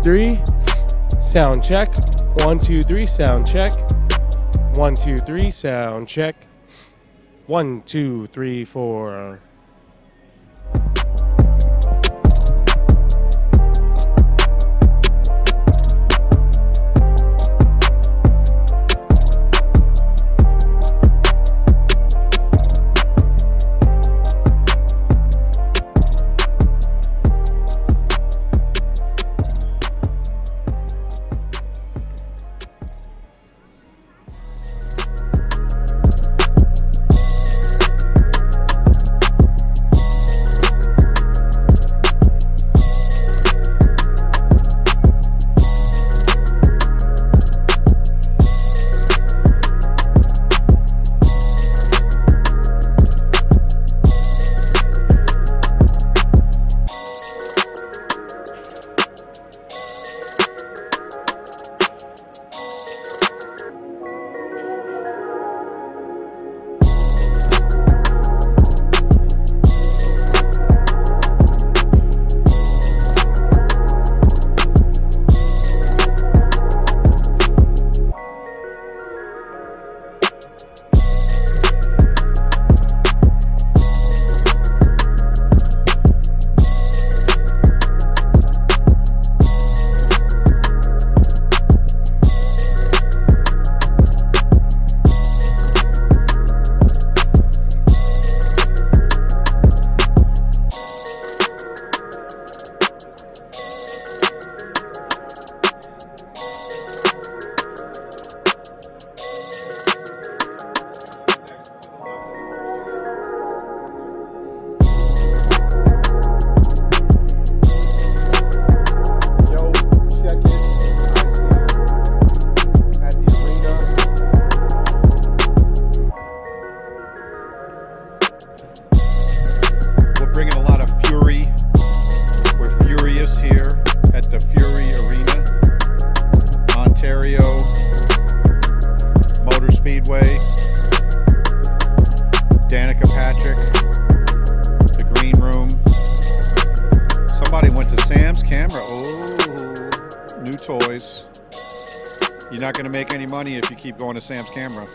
3. Sound check. 1, 2, 3. Sound check. 1, 2, 3. Sound check. 1, 2, 3, 4. Bringing a lot of fury. We're furious here at the Fury Arena, Ontario Motor Speedway. Danica Patrick, the green room. Somebody went to Sam's Camera. Oh, new toys. You're not going to make any money if you keep going to Sam's Camera.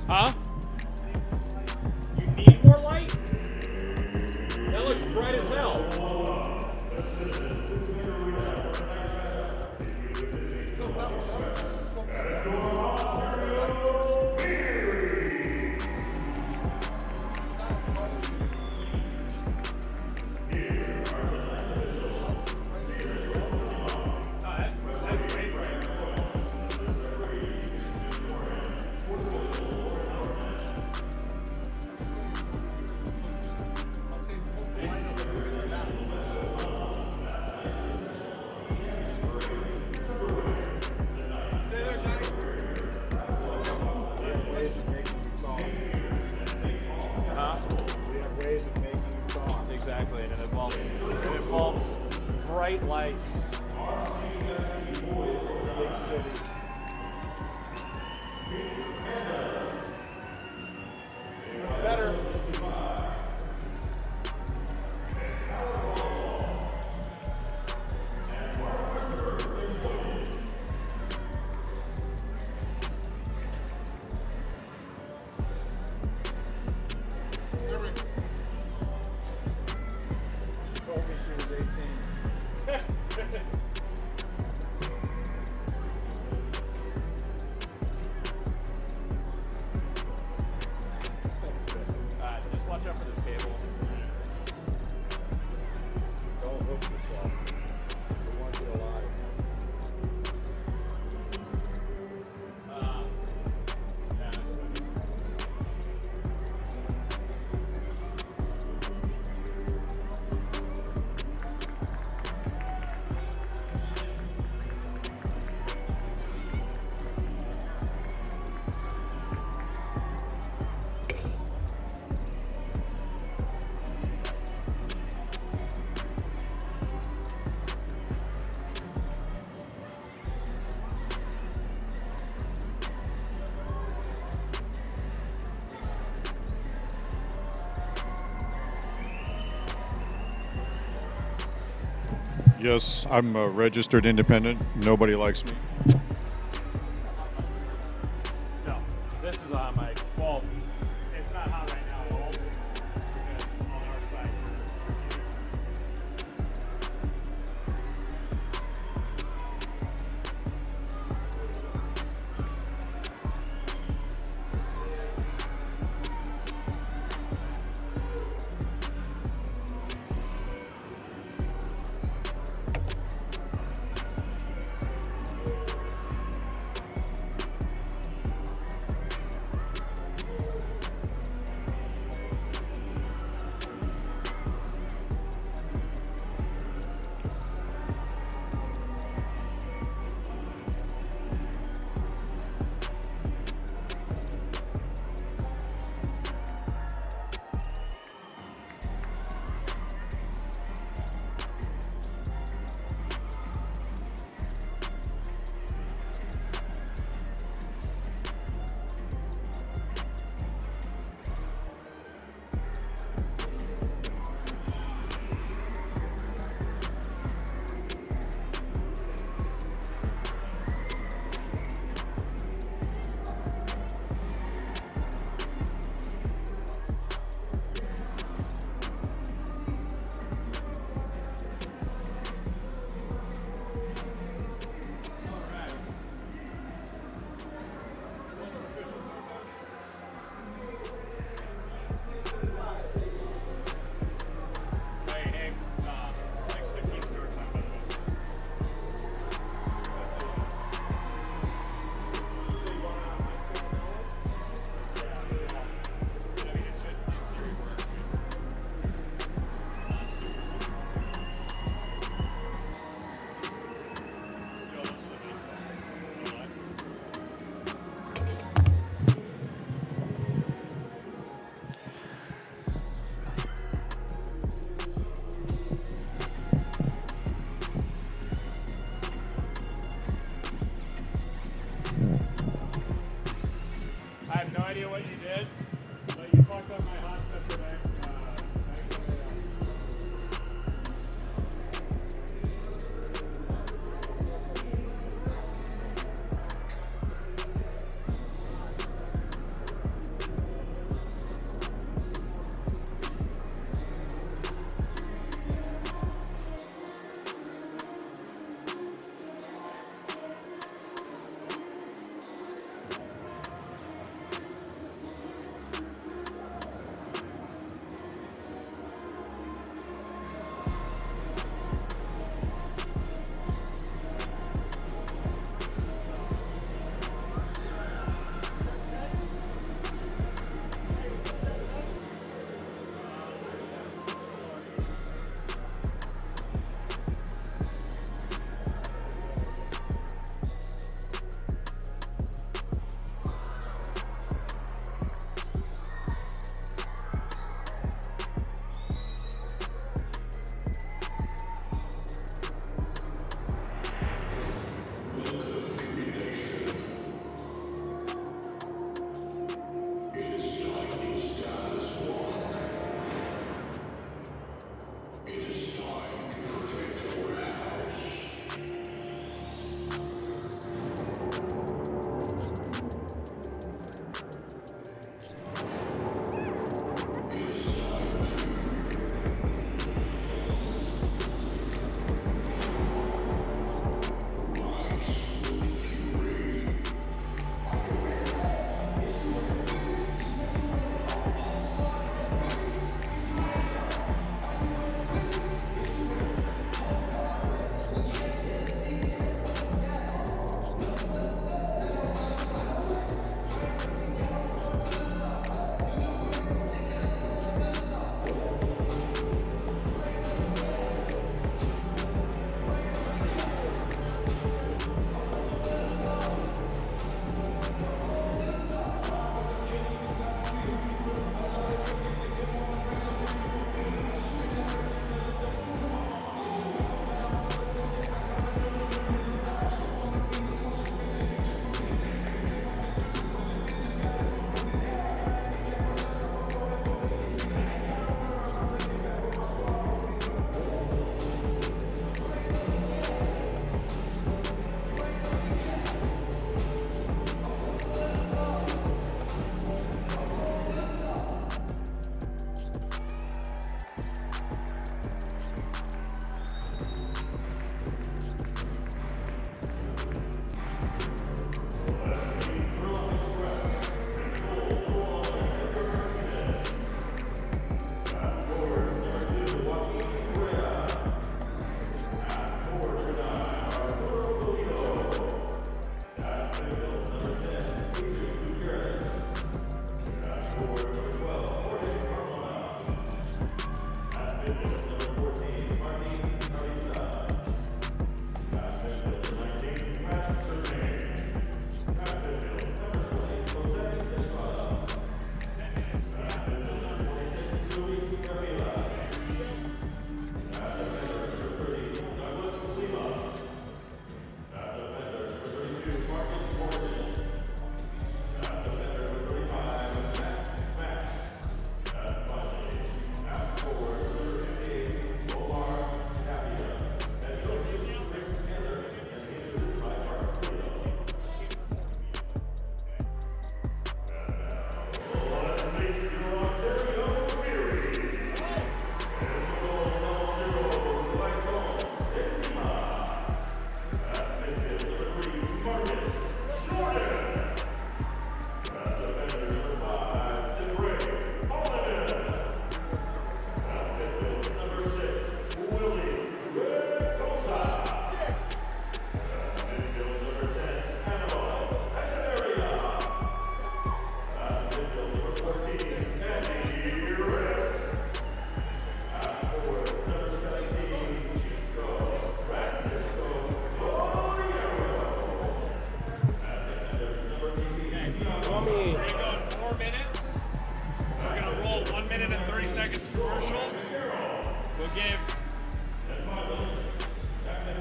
Huh? You need more light? That looks bright as hell. Exactly, and it involves bright lights. Better. Told me she was 18. Just watch out for this cable. Don't hook yourself. We want you alive. Yes, I'm a registered independent. Nobody likes me. No, this is on my fault. It's not hot right now at all. Because on our side,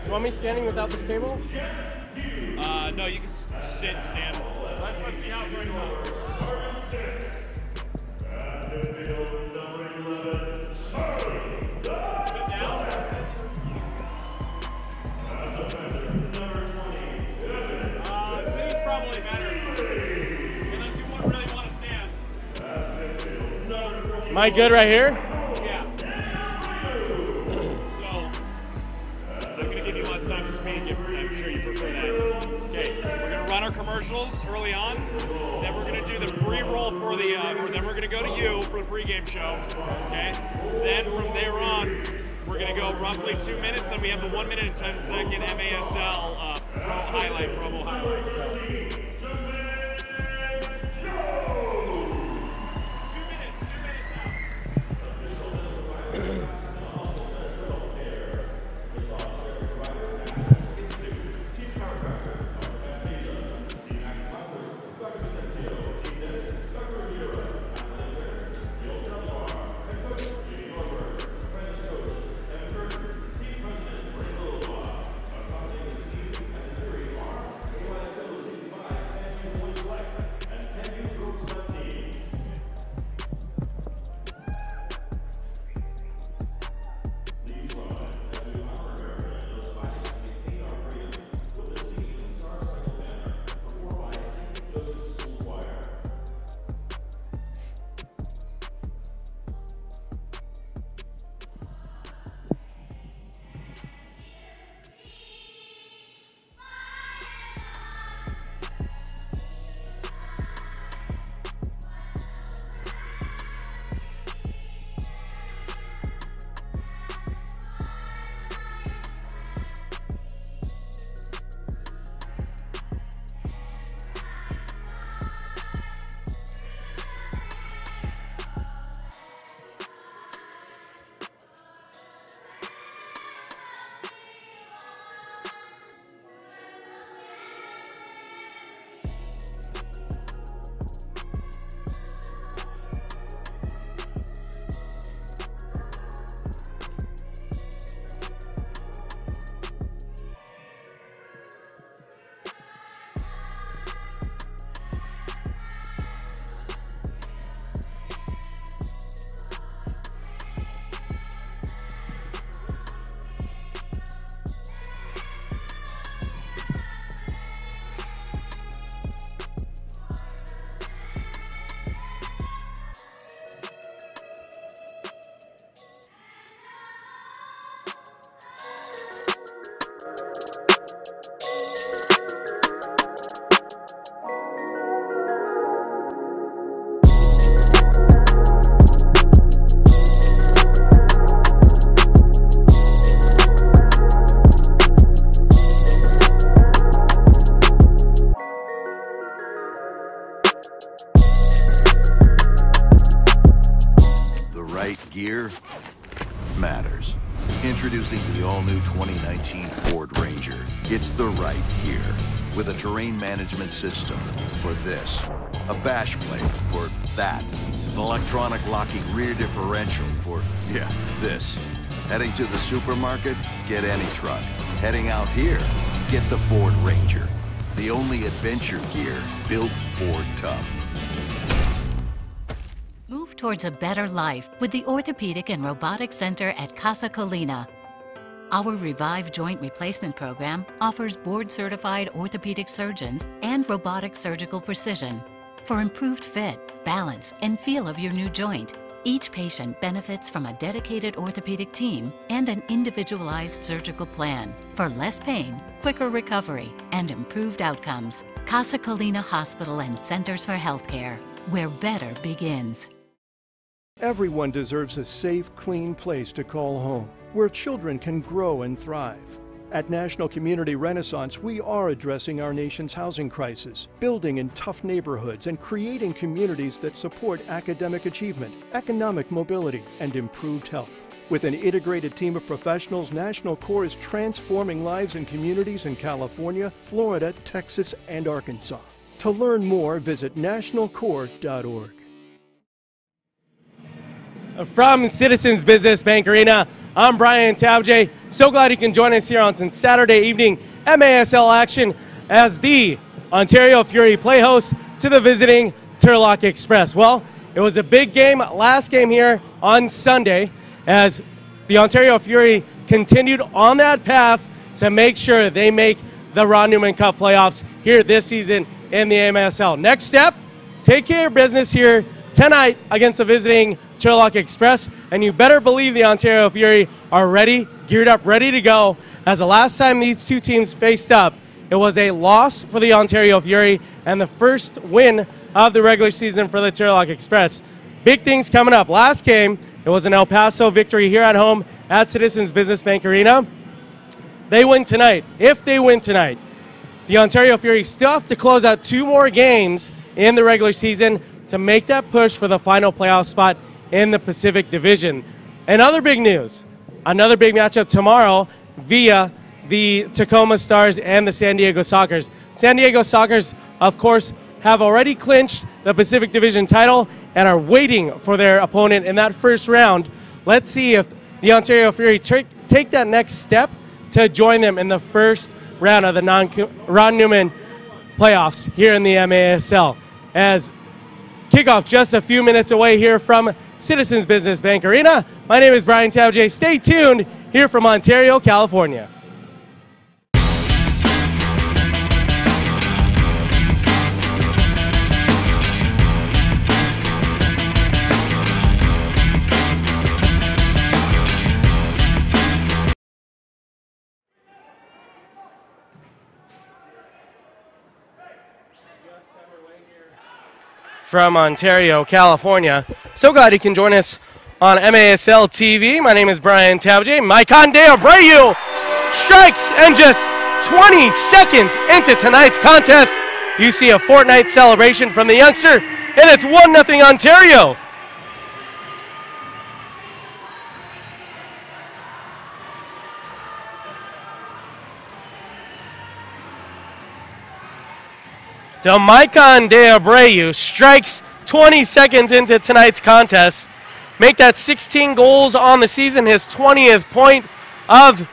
You want me standing without the stable? No, you can sit and stand. Let's see how it goes. Sit down. Sitting's probably better. Unless you really want to stand. Am I good right here? Yeah. So, I'm going to give you less time to speak if I'm sure you prefer that. Okay, we're going to run our commercials early on. Then we're going to do the pre-roll for the, or then we're going to go to you for the pregame show. Okay? Then from there on, we're going to go roughly 2 minutes. Then we have the 1 minute and 10 second MASL promo highlight. gear matters. Introducing the all-new 2019 Ford Ranger. It's the right gear with a terrain management system for this, a bash plate for that, an electronic locking rear differential for, yeah, this. Heading to the supermarket? Get any truck. Heading out here? Get the Ford Ranger. The only adventure gear built Ford tough. Move towards a better life with the Orthopedic and Robotic Center at Casa Colina. Our Revive Joint Replacement Program offers board-certified orthopedic surgeons and robotic surgical precision for improved fit, balance, and feel of your new joint. Each patient benefits from a dedicated orthopedic team and an individualized surgical plan for less pain, quicker recovery, and improved outcomes. Casa Colina Hospital and Centers for Healthcare, where better begins. Everyone deserves a safe, clean place to call home, where children can grow and thrive. At National Community Renaissance, we are addressing our nation's housing crisis, building in tough neighborhoods and creating communities that support academic achievement, economic mobility, and improved health. With an integrated team of professionals, National Corps is transforming lives and communities in California, Florida, Texas, and Arkansas. To learn more, visit nationalcorps.org. From Citizens Business Bank Arena, I'm Brian Tabjay. So glad you can join us here on Saturday evening MASL action as the Ontario Fury play host to the visiting Turlock Express. Well, it was a big game, last game here on Sunday, as the Ontario Fury continued on that path to make sure they make the Ron Newman Cup playoffs here this season in the MASL. Next step, take care of business here tonight against the visiting Turlock Express, and you better believe the Ontario Fury are ready, geared up, ready to go, as the last time these two teams faced up, it was a loss for the Ontario Fury and the first win of the regular season for the Turlock Express. Big things coming up. Last game, it was an El Paso victory here at home at Citizens Business Bank Arena. They win tonight. If they win tonight, the Ontario Fury still have to close out 2 more games in the regular season to make that push for the final playoff spot in the Pacific Division. And other big news, another big matchup tomorrow via the Tacoma Stars and the San Diego Sockers. San Diego Sockers, of course, have already clinched the Pacific Division title and are waiting for their opponent in that first round. Let's see if the Ontario Fury take that next step to join them in the first round of the Ron Newman playoffs here in the MASL. As kickoff just a few minutes away here from Citizens Business Bank Arena. My name is Brian Tabjay. Stay tuned here from Ontario, California. From Ontario, California. So glad you can join us on MASL TV. My name is Brian Tabjay. Maikon De Abreu strikes, and just 20 seconds into tonight's contest, you see a Fortnite celebration from the youngster, and it's 1-0 Ontario. Maikon De Abreu strikes 20 seconds into tonight's contest. Make that 16 goals on the season, his 20th point of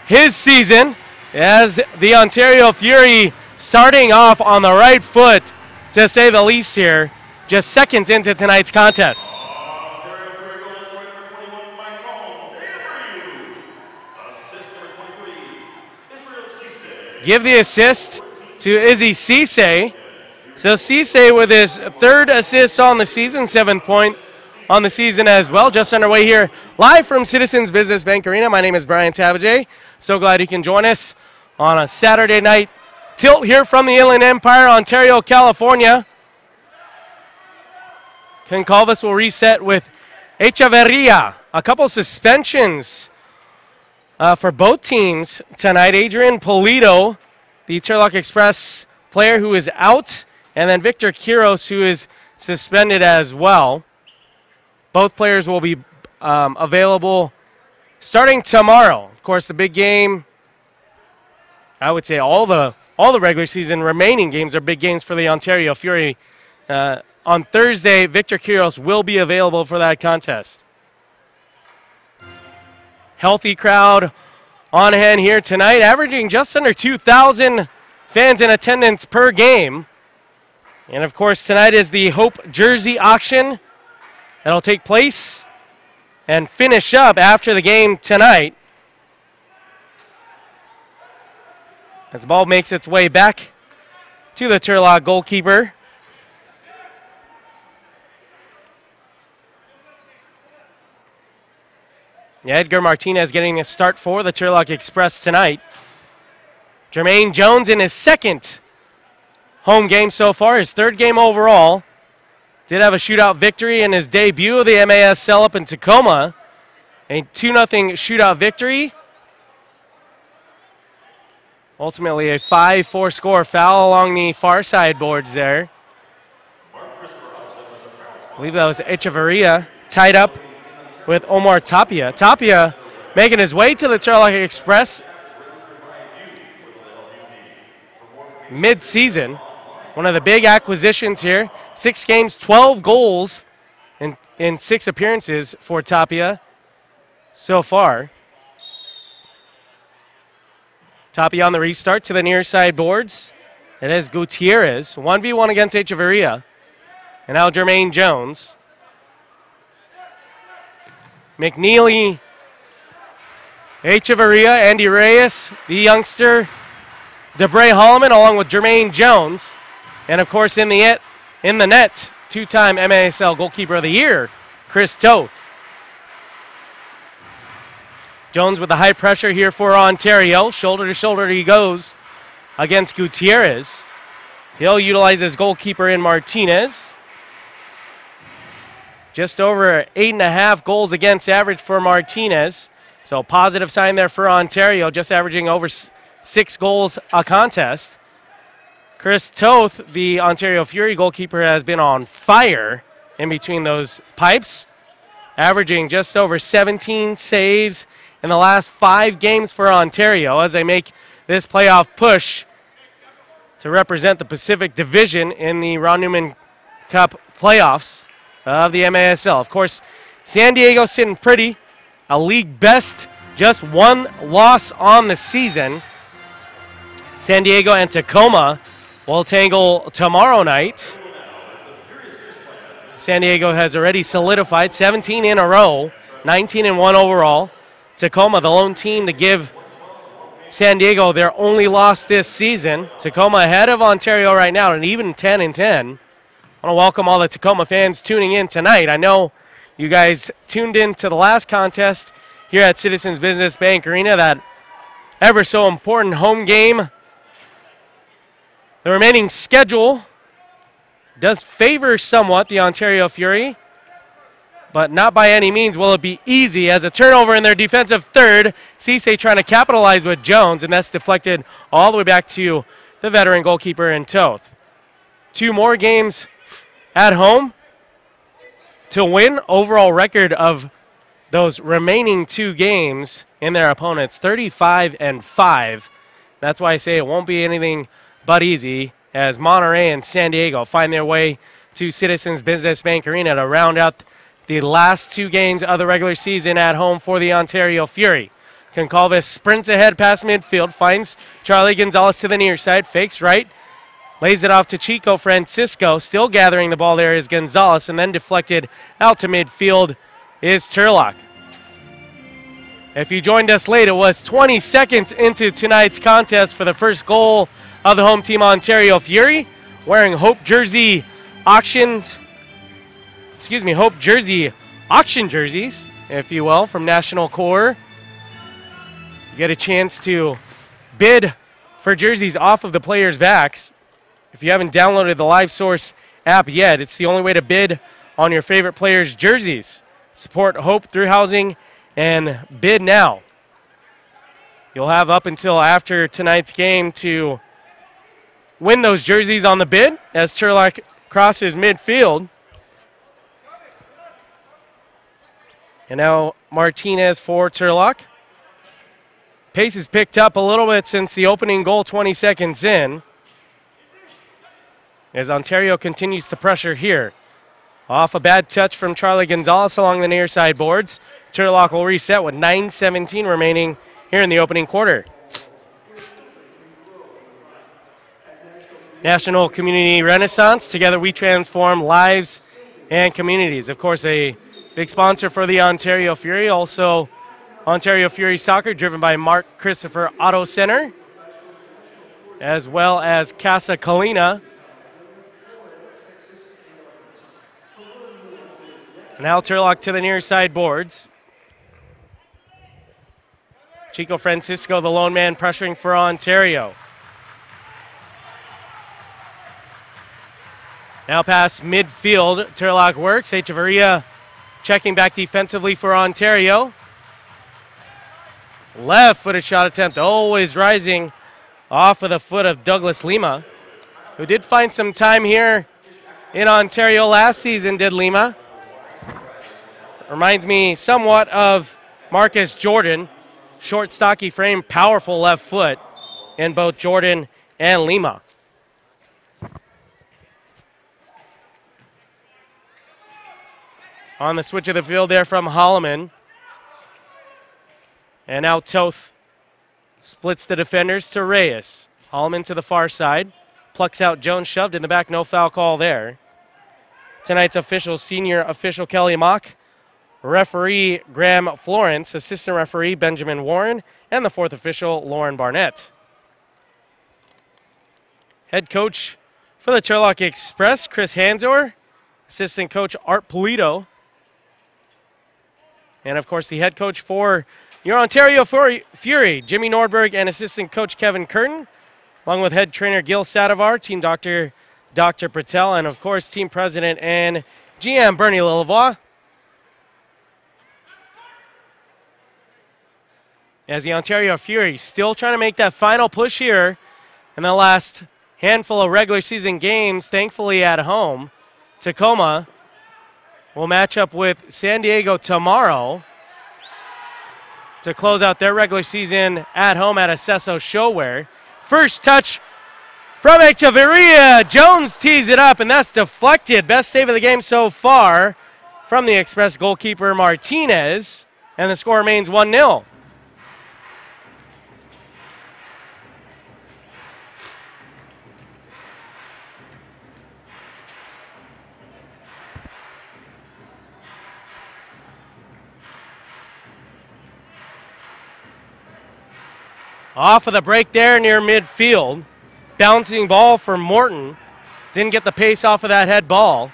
his season, as the Ontario Fury starting off on the right foot, to say the least here, just seconds into tonight's contest. Give the assist to Izzy Cisse. So Cisse with his 3rd assist on the season, 7th point on the season as well. Just underway here, live from Citizens Business Bank Arena. My name is Brian Tabjay. So glad you can join us on a Saturday night tilt here from the Inland Empire, Ontario, California. Concalves will reset with Echeverria. A couple suspensions for both teams tonight. Adrian Polito, the Turlock Express player, who is out, and then Victor Quiros, who is suspended as well. Both players will be available starting tomorrow. Of course, the big game, I would say all the regular season remaining games are big games for the Ontario Fury. On Thursday, Victor Kyrgios will be available for that contest. Healthy crowd on hand here tonight, averaging just under 2,000 fans in attendance per game. And of course, tonight is the Hope jersey auction that'll take place and finish up after the game tonight. As the ball makes its way back to the Turlock goalkeeper. Edgar Martinez getting a start for the Turlock Express tonight. Jermaine Jones in his second home game so far, his third game overall. Did have a shootout victory in his debut of the MASL up in Tacoma. A 2-0 shootout victory. Ultimately a 5-4 score foul along the far side boards there. I believe that was Echeverria tied up with Omar Tapia. Tapia making his way to the Turlock Express mid-season. One of the big acquisitions here. 6 games, 12 goals in 6 appearances for Tapia so far. Tapia on the restart to the near side boards. It is Gutierrez. 1v1 against Echeverria. And now Jermaine Jones. McNeely, Echeverria, Andy Reyes, the youngster, DeBray Holloman, along with Jermaine Jones. And, of course, in the net, 2-time MASL Goalkeeper of the Year, Chris Toth. Jones with the high pressure here for Ontario. Shoulder to shoulder he goes against Gutierrez. He'll utilize his goalkeeper in Martinez. Just over 8.5 goals against average for Martinez. So positive sign there for Ontario, just averaging over 6 goals a contest. Chris Toth, the Ontario Fury goalkeeper, has been on fire in between those pipes, averaging just over 17 saves in the last 5 games for Ontario as they make this playoff push to represent the Pacific Division in the Ron Newman Cup playoffs of the MASL. Of course, San Diego sitting pretty, a league best, just 1 loss on the season. San Diego and Tacoma will tangle tomorrow night. San Diego has already solidified 17 in a row, 19-1 overall. Tacoma, the lone team to give San Diego their only loss this season. Tacoma ahead of Ontario right now, and even 10-10. I want to welcome all the Tacoma fans tuning in tonight. I know you guys tuned in to the last contest here at Citizens Business Bank Arena, that ever so important home game. The remaining schedule does favor somewhat the Ontario Fury, but not by any means will it be easy, as a turnover in their defensive third. Cisse trying to capitalize with Jones, and that's deflected all the way back to the veteran goalkeeper in Toth. 2 more games at home to win. Overall record of those remaining 2 games in their opponents, 35-5. That's why I say it won't be anything but easy, as Monterey and San Diego find their way to Citizens Business Bank Arena to round out the last 2 games of the regular season at home for the Ontario Fury. Concalves sprints ahead past midfield, finds Charlie Gonzalez to the near side, fakes right, lays it off to Chico Francisco. Still gathering the ball there is Gonzalez, and then deflected out to midfield is Turlock. If you joined us late, it was 20 seconds into tonight's contest for the first goal of the home team Ontario Fury, wearing Hope jersey auction jerseys, if you will, from National Core. You get a chance to bid for jerseys off of the players' backs. If you haven't downloaded the LiveSource app yet, it's the only way to bid on your favorite players' jerseys. Support Hope through housing and bid now. You'll have up until after tonight's game to win those jerseys on the bid as Turlock crosses midfield. And now Martinez for Turlock. Pace has picked up a little bit since the opening goal 20 seconds in, as Ontario continues to pressure here. Off a bad touch from Charlie Gonzalez along the near side boards. Turlock will reset with 9:17 remaining here in the opening quarter. National Community Renaissance. Together we transform lives and communities. Of course, a big sponsor for the Ontario Fury. Also, Ontario Fury Soccer, driven by Mark Christopher Auto Center, as well as Casa Colina. Now Turlock to the near side boards. Chico Francisco, the lone man, pressuring for Ontario. Now past midfield, Turlock works. Echeverria checking back defensively for Ontario. Left-footed shot attempt, always rising off of the foot of Douglas Lima, who did find some time here in Ontario last season, did Lima. Reminds me somewhat of Marcus Jordan. Short, stocky frame, powerful left foot in both Jordan and Lima. On the switch of the field there from Holloman. And now Toth splits the defenders to Reyes. Holloman to the far side. Plucks out Jones, shoved in the back, no foul call there. Tonight's official, senior official Kelly Mock. Referee Graham Florence, assistant referee Benjamin Warren, and the fourth official Lauren Barnett. Head coach for the Turlock Express, Chris Hanzor. Assistant coach Art Polito. And of course the head coach for your Ontario Fury, Jimmy Nordberg, and assistant coach Kevin Curtin, along with head trainer Gil Sadavar, team doctor Dr. Patel, and of course team president and GM Bernie Lilavois. As the Ontario Fury still trying to make that final push here in the last handful of regular season games, thankfully at home. Tacoma will match up with San Diego tomorrow to close out their regular season at home at Acesso Showware. First touch from Echeverria. Jones tees it up, and that's deflected. Best save of the game so far from the Express goalkeeper Martinez, and the score remains 1-0. Off of the break there near midfield. Bouncing ball for Morton. Didn't get the pace off of that head ball.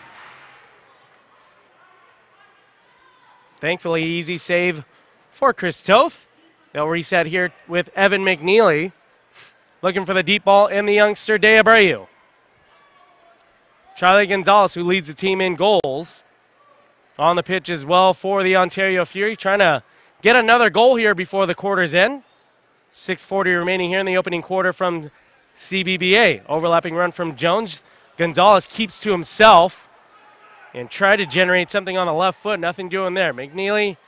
Thankfully, easy save for Chris Toth. They'll reset here with Evan McNeely. Looking for the deep ball in the youngster De Abreu. Charlie Gonzalez, who leads the team in goals, on the pitch as well for the Ontario Fury. Trying to get another goal here before the quarter's end. 6:40 remaining here in the opening quarter from CBBA. Overlapping run from Jones. Gonzalez keeps to himself and tried to generate something on the left foot. Nothing doing there. McNeely,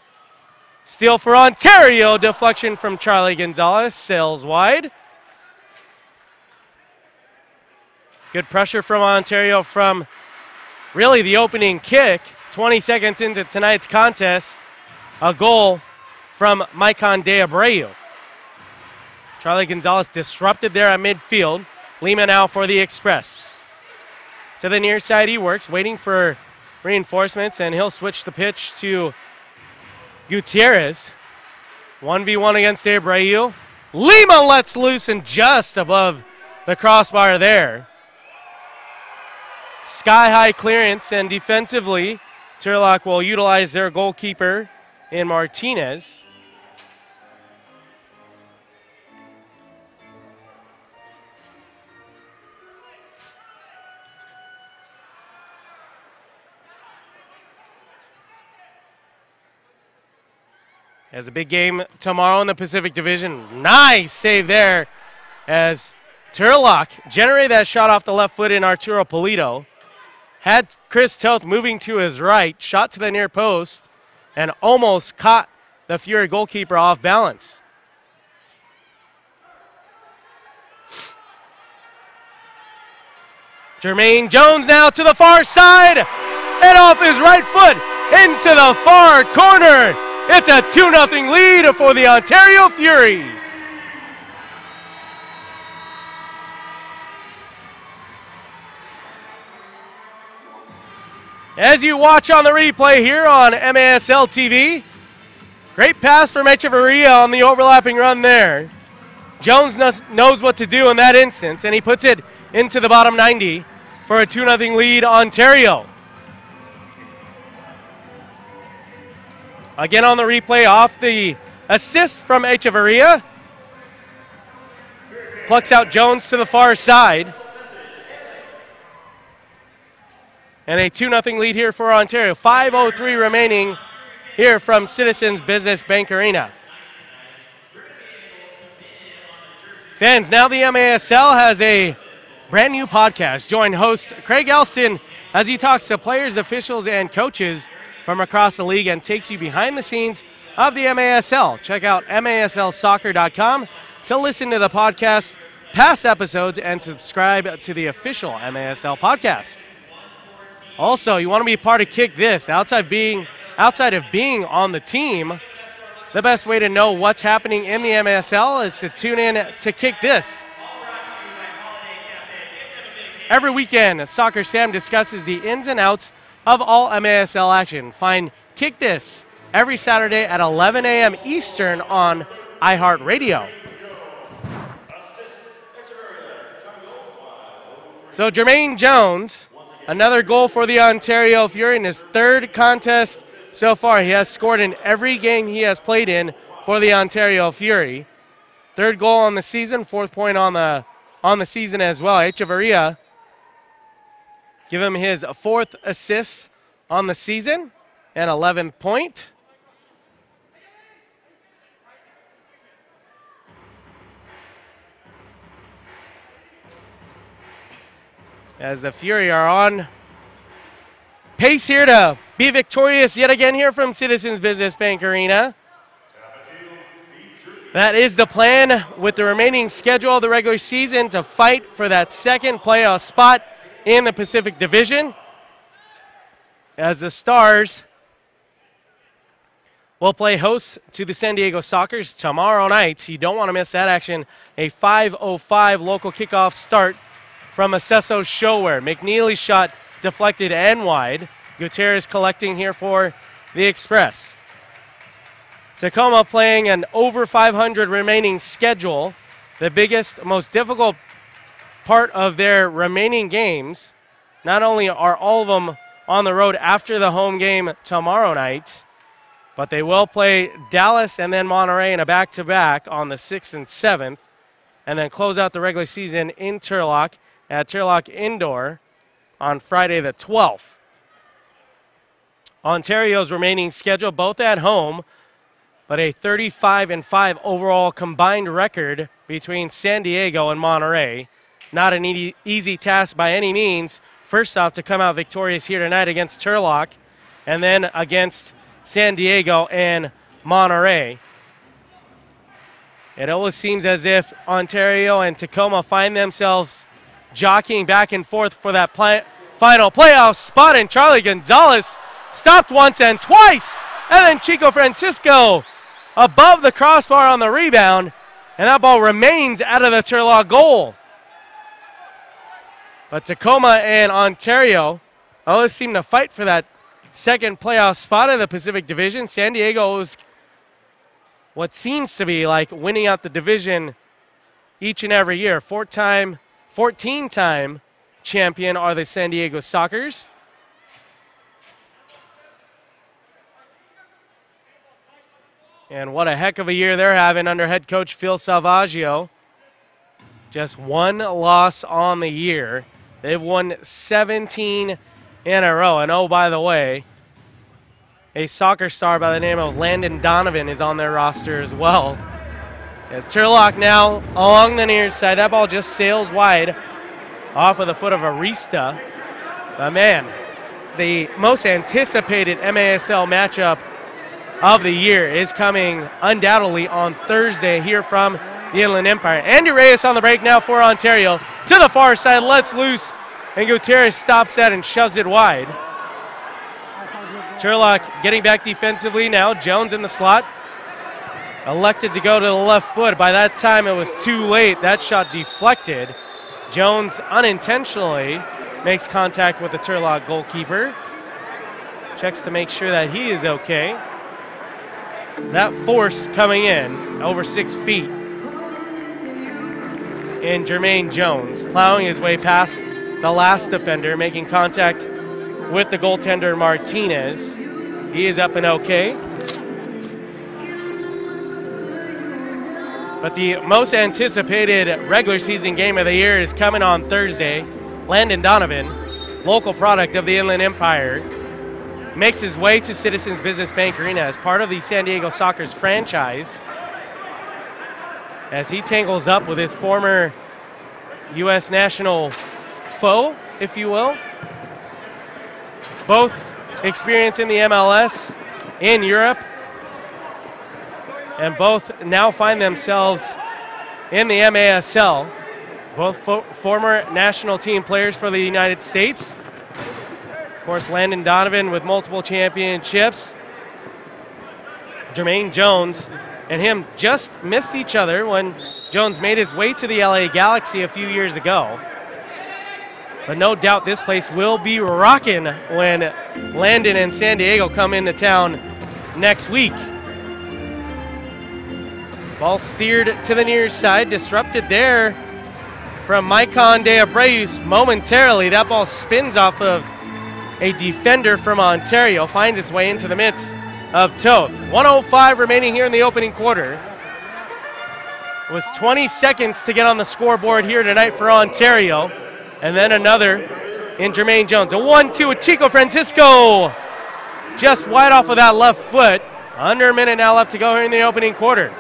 steal for Ontario. Deflection from Charlie Gonzalez. Sails wide. Good pressure from Ontario from really the opening kick. 20 seconds into tonight's contest. A goal from Maicon De Abreu. Charlie Gonzalez disrupted there at midfield. Lima now for the Express. To the near side he works, waiting for reinforcements, and he'll switch the pitch to Gutierrez. 1v1 against De Abreu. Lima lets loose and just above the crossbar there. Sky-high clearance, and defensively, Turlock will utilize their goalkeeper in Martinez. Has a big game tomorrow in the Pacific Division. Nice save there as Turlock generated that shot off the left foot in Arturo Polito. Had Chris Toth moving to his right, shot to the near post, and almost caught the Fury goalkeeper off balance. Jermaine Jones now to the far side, and off his right foot into the far corner. It's a 2-0 lead for the Ontario Fury. As you watch on the replay here on MASL TV, great pass from Echeverria on the overlapping run there. Jones knows what to do in that instance, and he puts it into the bottom 90 for a 2-0 lead, Ontario. Again on the replay, off the assist from Echeverria. Plucks out Jones to the far side. And a 2-0 lead here for Ontario. 5:03 remaining here from Citizens Business Bank Arena. Fans, now the MASL has a brand new podcast. Join host Craig Elston as he talks to players, officials, and coaches from across the league and takes you behind the scenes of the MASL. Check out maslsoccer.com to listen to the podcast, past episodes, and subscribe to the official MASL podcast. Also, you want to be part of Kick This. Outside of being on the team, the best way to know what's happening in the MASL is to tune in to Kick This. Every weekend, Soccer Sam discusses the ins and outs of all MASL action. Find Kick This every Saturday at 11 a.m. Eastern on iHeartRadio. So Jermaine Jones, another goal for the Ontario Fury in his third contest so far. He has scored in every game he has played in for the Ontario Fury. Third goal on the season, 4th point on the season as well. Echeverria give him his 4th assist on the season and 11th point. As the Fury are on pace here to be victorious yet again here from Citizens Business Bank Arena. That is the plan with the remaining schedule of the regular season, to fight for that second playoff spot in the Pacific Division. As the Stars will play host to the San Diego Sockers tomorrow night. You don't want to miss that action. A 5:05 local kickoff start from Acesso Showware. McNeely's shot deflected and wide. Gutierrez collecting here for the Express. Tacoma playing an over 500 remaining schedule. The biggest, most difficult part of their remaining games. Not only are all of them on the road after the home game tomorrow night, but they will play Dallas and then Monterey in a back-to-back on the 6th and 7th, and then close out the regular season in Turlock at Turlock Indoor on Friday the 12th. Ontario's remaining schedule, both at home, but a 35-5 overall combined record between San Diego and Monterey. Not an easy task by any means. First off, to come out victorious here tonight against Turlock, and then against San Diego and Monterey. It always seems as if Ontario and Tacoma find themselves jockeying back and forth for that final playoff spot, and Charlie Gonzalez stopped once and twice, and then Chico Francisco above the crossbar on the rebound, and that ball remains out of the Turlock goal. But Tacoma and Ontario always seem to fight for that second playoff spot in the Pacific Division. San Diego is what seems to be like winning out the division each and every year. 14-time champion are the San Diego Sockers. And what a heck of a year they're having under head coach Phil Salvaggio. Just one loss on the year. They've won 17 in a row. And oh, by the way, a soccer star by the name of Landon Donovan is on their roster as well. As Turlock now along the near side. That ball just sails wide off of the foot of Arista. But man, the most anticipated MASL matchup of the year is coming undoubtedly on Thursday here from the Inland Empire. Andy Reyes on the break now for Ontario. To the far side, lets loose, and Gutierrez stops that and shoves it wide. Turlock getting back defensively now. Jones in the slot. Elected to go to the left foot. By that time, it was too late. That shot deflected. Jones unintentionally makes contact with the Turlock goalkeeper. Checks to make sure that he is okay. That force coming in over 6 feet. In Jermaine Jones, plowing his way past the last defender, making contact with the goaltender Martinez. He is up and okay. But the most anticipated regular season game of the year is coming on Thursday. Landon Donovan, local product of the Inland Empire, makes his way to Citizens Business Bank Arena as part of the San Diego Sockers franchise, as he tangles up with his former U.S. national foe, if you will. Both experience in the MLS in Europe, and both now find themselves in the MASL. Both former national team players for the United States. Of course, Landon Donovan with multiple championships. Jermaine Jones and him just missed each other when Jones made his way to the LA Galaxy a few years ago. But no doubt this place will be rocking when Landon and San Diego come into town next week. Ball steered to the near side, disrupted there from Maicon de Abreu momentarily. That ball spins off of a defender from Ontario, finds its way into the midst of Toth. 1:05 remaining here in the opening quarter. It was 20 seconds to get on the scoreboard here tonight for Ontario. And then another in Jermaine Jones. A 1-2 with Chico Francisco. Just wide off of that left foot. Under a minute now left to go here in the opening quarter.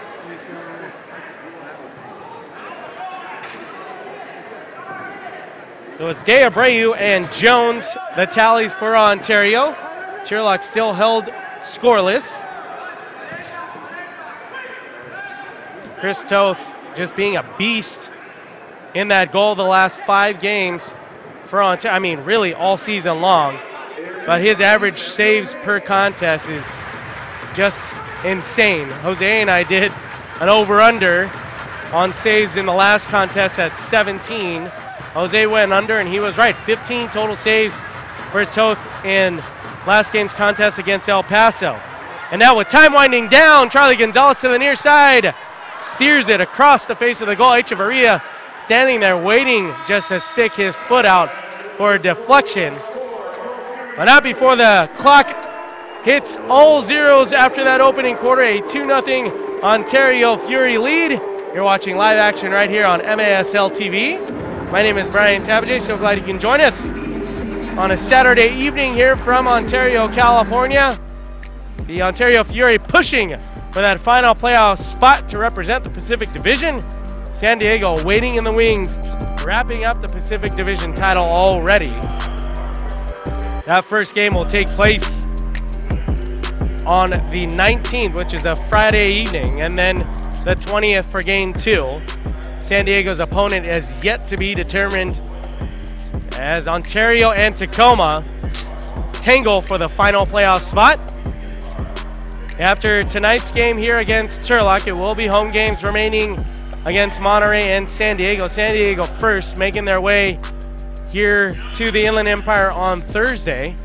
So it's De Abreu and Jones, the tallies for Ontario. Turlock still held scoreless. Chris Toth just being a beast in that goal the last 5 games for Ontario. I mean, really all season long. But his average saves per contest is just insane. Jose and I did an over-under on saves in the last contest at 17. Jose went under, and he was right. 15 total saves for Toth in last game's contest against El Paso. And now with time winding down, Charlie Gonzalez to the near side. Steers it across the face of the goal. Echevarria standing there waiting just to stick his foot out for a deflection. But not before the clock hits all zeros after that opening quarter. A 2-0 Ontario Fury lead. You're watching live action right here on MASL TV. My name is Brian Tabajay. So glad you can join us on a Saturday evening here from Ontario, California. The Ontario Fury pushing for that final playoff spot to represent the Pacific Division. San Diego waiting in the wings, wrapping up the Pacific Division title already. That first game will take place on the 19th, which is a Friday evening, and then the 20th for game 2. San Diego's opponent is yet to be determined as Ontario and Tacoma tangle for the final playoff spot. After tonight's game here against Turlock, it will be home games remaining against Monterey and San Diego. San Diego first, making their way here to the Inland Empire on Thursday,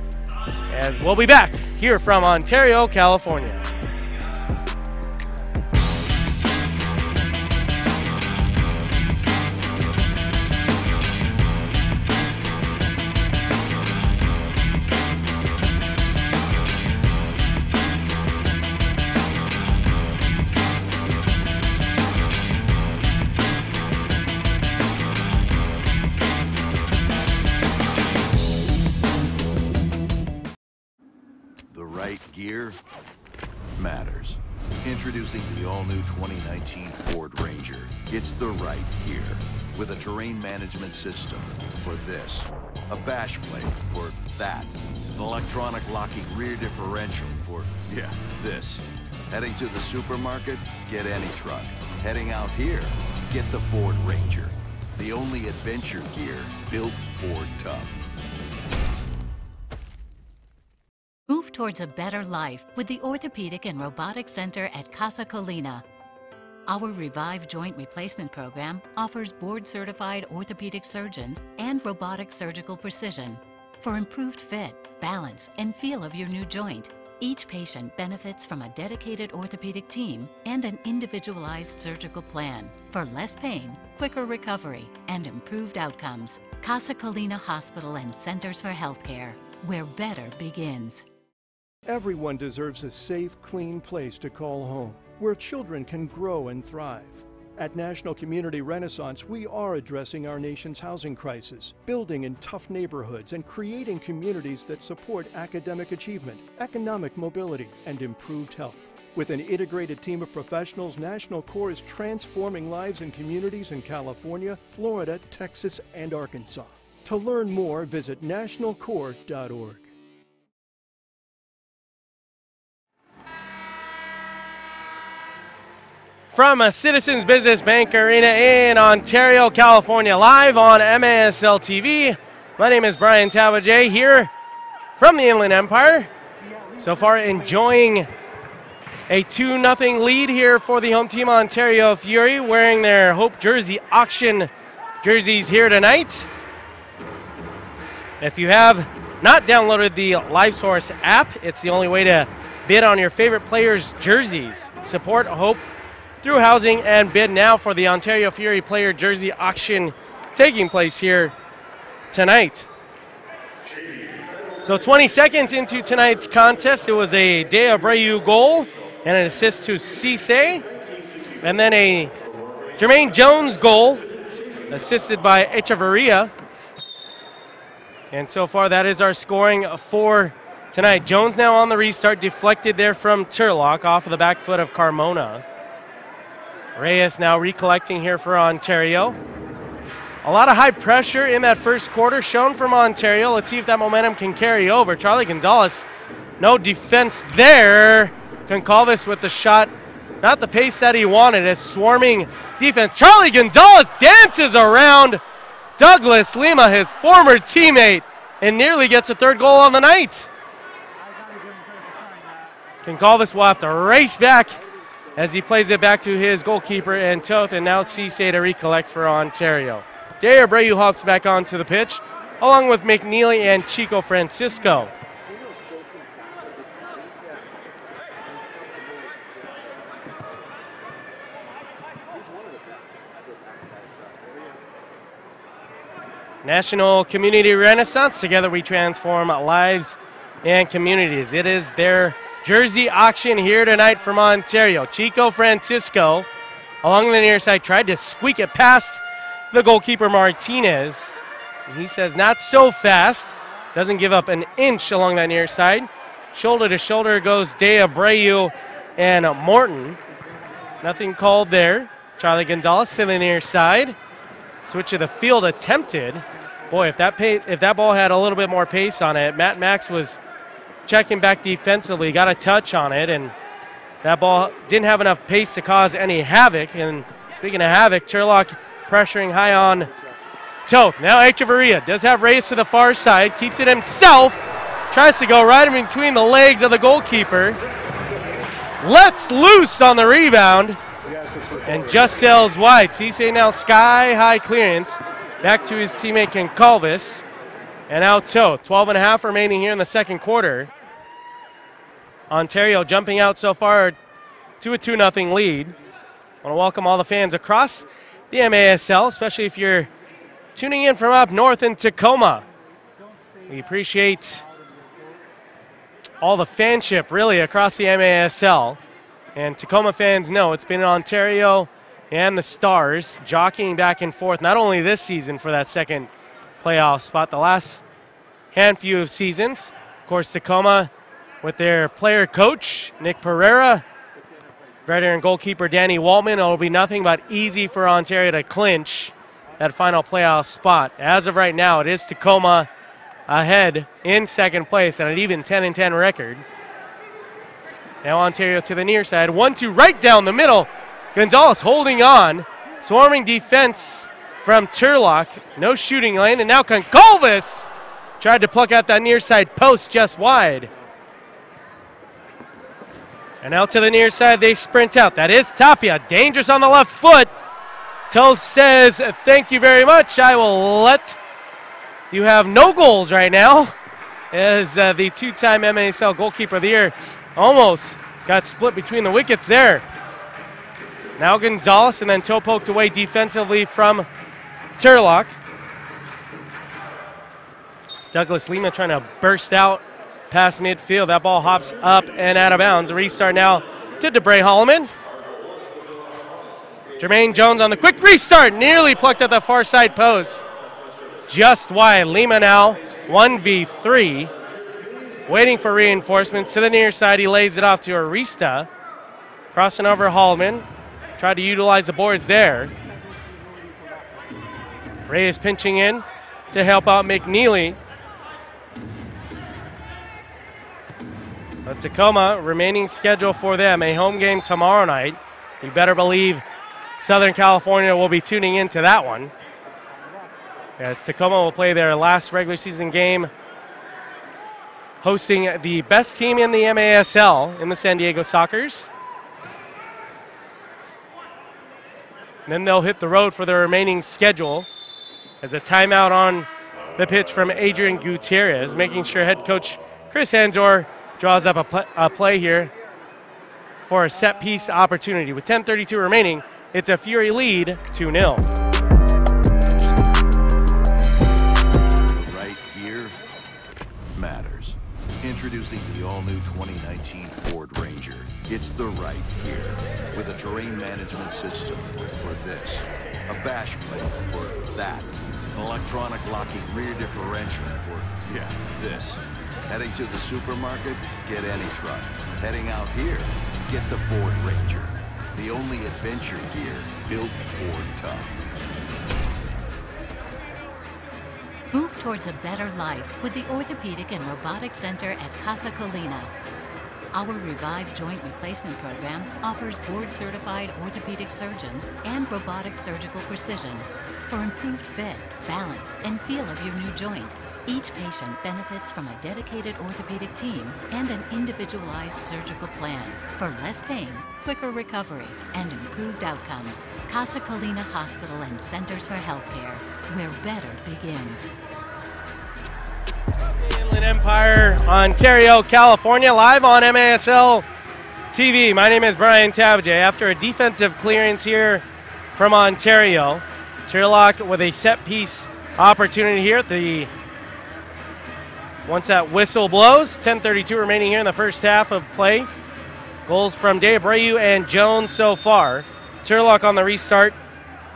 as we'll be back here from Ontario, California. Gear matters. Introducing the all-new 2019 Ford Ranger. It's the right gear with a terrain management system for this. A bash plate for that. An electronic locking rear differential for, yeah, this. Heading to the supermarket? Get any truck. Heading out here? Get the Ford Ranger. The only adventure gear built Ford tough. Move towards a better life with the Orthopedic and Robotic Center at Casa Colina. Our Revive Joint Replacement Program offers board-certified orthopedic surgeons and robotic surgical precision for improved fit, balance, and feel of your new joint. Each patient benefits from a dedicated orthopedic team and an individualized surgical plan for less pain, quicker recovery, and improved outcomes. Casa Colina Hospital and Centers for Healthcare, where better begins. Everyone deserves a safe, clean place to call home, where children can grow and thrive. At National Community Renaissance, we are addressing our nation's housing crisis, building in tough neighborhoods and creating communities that support academic achievement, economic mobility, and improved health. With an integrated team of professionals, National Core is transforming lives and communities in California, Florida, Texas, and Arkansas. To learn more, visit nationalcore.org. From a Citizens Business Bank Arena in Ontario, California, live on MASL TV. My name is Brian Tabajay here from the Inland Empire. So far enjoying a 2-0 lead here for the home team, Ontario Fury, wearing their Hope Jersey Auction jerseys here tonight. If you have not downloaded the LiveSource app, it's the only way to bid on your favorite players' jerseys. Support Hope through housing and bid now for the Ontario Fury player jersey auction taking place here tonight. So 20 seconds into tonight's contest, it was a De Abreu goal and an assist to Cisse, and then a Jermaine Jones goal assisted by Echeverria. And so far that is our scoring for tonight. Jones now on the restart, deflected there from Turlock off of the back foot of Carmona. Reyes now recollecting here for Ontario. A lot of high pressure in that first quarter shown from Ontario. Let's see if that momentum can carry over. Charlie Gonzalez, no defense there. Concalves with the shot, not the pace that he wanted. A swarming defense. Charlie Gonzalez dances around Douglas Lima, his former teammate, and nearly gets a third goal on the night. Concalves will have to race back as he plays it back to his goalkeeper and Toth, and now Cisse to recollect for Ontario. De Abreu hops back onto the pitch, along with McNeely and Chico Francisco. National Community Renaissance, together we transform lives and communities. It is their jersey auction here tonight from Ontario. Chico Francisco, along the near side, tried to squeak it past the goalkeeper Martinez. He says not so fast. Doesn't give up an inch along that near side. Shoulder to shoulder goes De Abreu and Morton. Nothing called there. Charlie Gonzalez to the near side. Switch of the field attempted. Boy, if that ball had a little bit more pace on it, Matt Max was checking back defensively, got a touch on it, and that ball didn't have enough pace to cause any havoc. And speaking of havoc, Turlock pressuring high on Toth. Now Echeverria does have Reyes to the far side, keeps it himself, tries to go right in between the legs of the goalkeeper, lets loose on the rebound, and just sails wide. Cisse now sky-high clearance, back to his teammate Concalves. And now Toth, 12.5 remaining here in the second quarter. Ontario jumping out so far to a 2-0 lead. I want to welcome all the fans across the MASL, especially if you're tuning in from up north in Tacoma. We appreciate all the fanship, really, across the MASL. And Tacoma fans know it's been Ontario and the Stars jockeying back and forth, not only this season for that second playoff spot, the last handful of seasons. Of course, Tacoma with their player coach, Nick Pereira, veteran goalkeeper Danny Waltman. It'll be nothing but easy for Ontario to clinch that final playoff spot. As of right now, it is Tacoma ahead in second place at an even 10-10 record. Now Ontario to the near side. 1-2 right down the middle. Gonzalez holding on. Swarming defense from Turlock. No shooting lane. And now Goncalves tried to pluck out that near side post just wide. And out to the near side, they sprint out. That is Tapia. Dangerous on the left foot. Toth says, thank you very much. I will let you have no goals right now. As the two-time MASL goalkeeper of the year almost got split between the wickets there. Now Gonzalez, and then toe poked away defensively from Turlock. Douglas Lima trying to burst out past midfield. That ball hops up and out of bounds. Restart now to DeBray Holloman. Jermaine Jones on the quick restart. Nearly plucked at the far side post. Just wide. Lima now 1v3. Waiting for reinforcements to the near side. He lays it off to Arista. Crossing over Holloman. Tried to utilize the boards there. Reyes pinching in to help out McNeely. But Tacoma, remaining schedule for them, a home game tomorrow night. You better believe Southern California will be tuning into that one. As Tacoma will play their last regular season game hosting the best team in the MASL in the San Diego Sockers. And then they'll hit the road for the remaining schedule as a timeout on the pitch from Adrian Gutierrez, making sure head coach Chris Hanzor draws up a play here for a set piece opportunity. With 10:32 remaining, it's a Fury lead, 2-0. The right gear matters. Introducing the all-new 2019 Ford Ranger. It's the right gear with a terrain management system for this, a bash plate for that, an electronic locking rear differential for, this. Heading to the supermarket? Get any truck. Heading out here? Get the Ford Ranger. The only adventure gear built Ford tough. Move towards a better life with the Orthopedic and Robotic Center at Casa Colina. Our Revive Joint Replacement Program offers board-certified orthopedic surgeons and robotic surgical precision for improved fit, balance, and feel of your new joint. Each patient benefits from a dedicated orthopedic team and an individualized surgical plan for less pain, quicker recovery, and improved outcomes. Casa Colina Hospital and Centers for Healthcare, where better begins. Inland Empire, Ontario, California, live on MASL TV. My name is Brian Tabajay. After a defensive clearance here from Ontario, Turlock with a set piece opportunity here at the once that whistle blows. 10:32 remaining here in the first half of play. Goals from De Abreu and Jones so far. Turlock on the restart.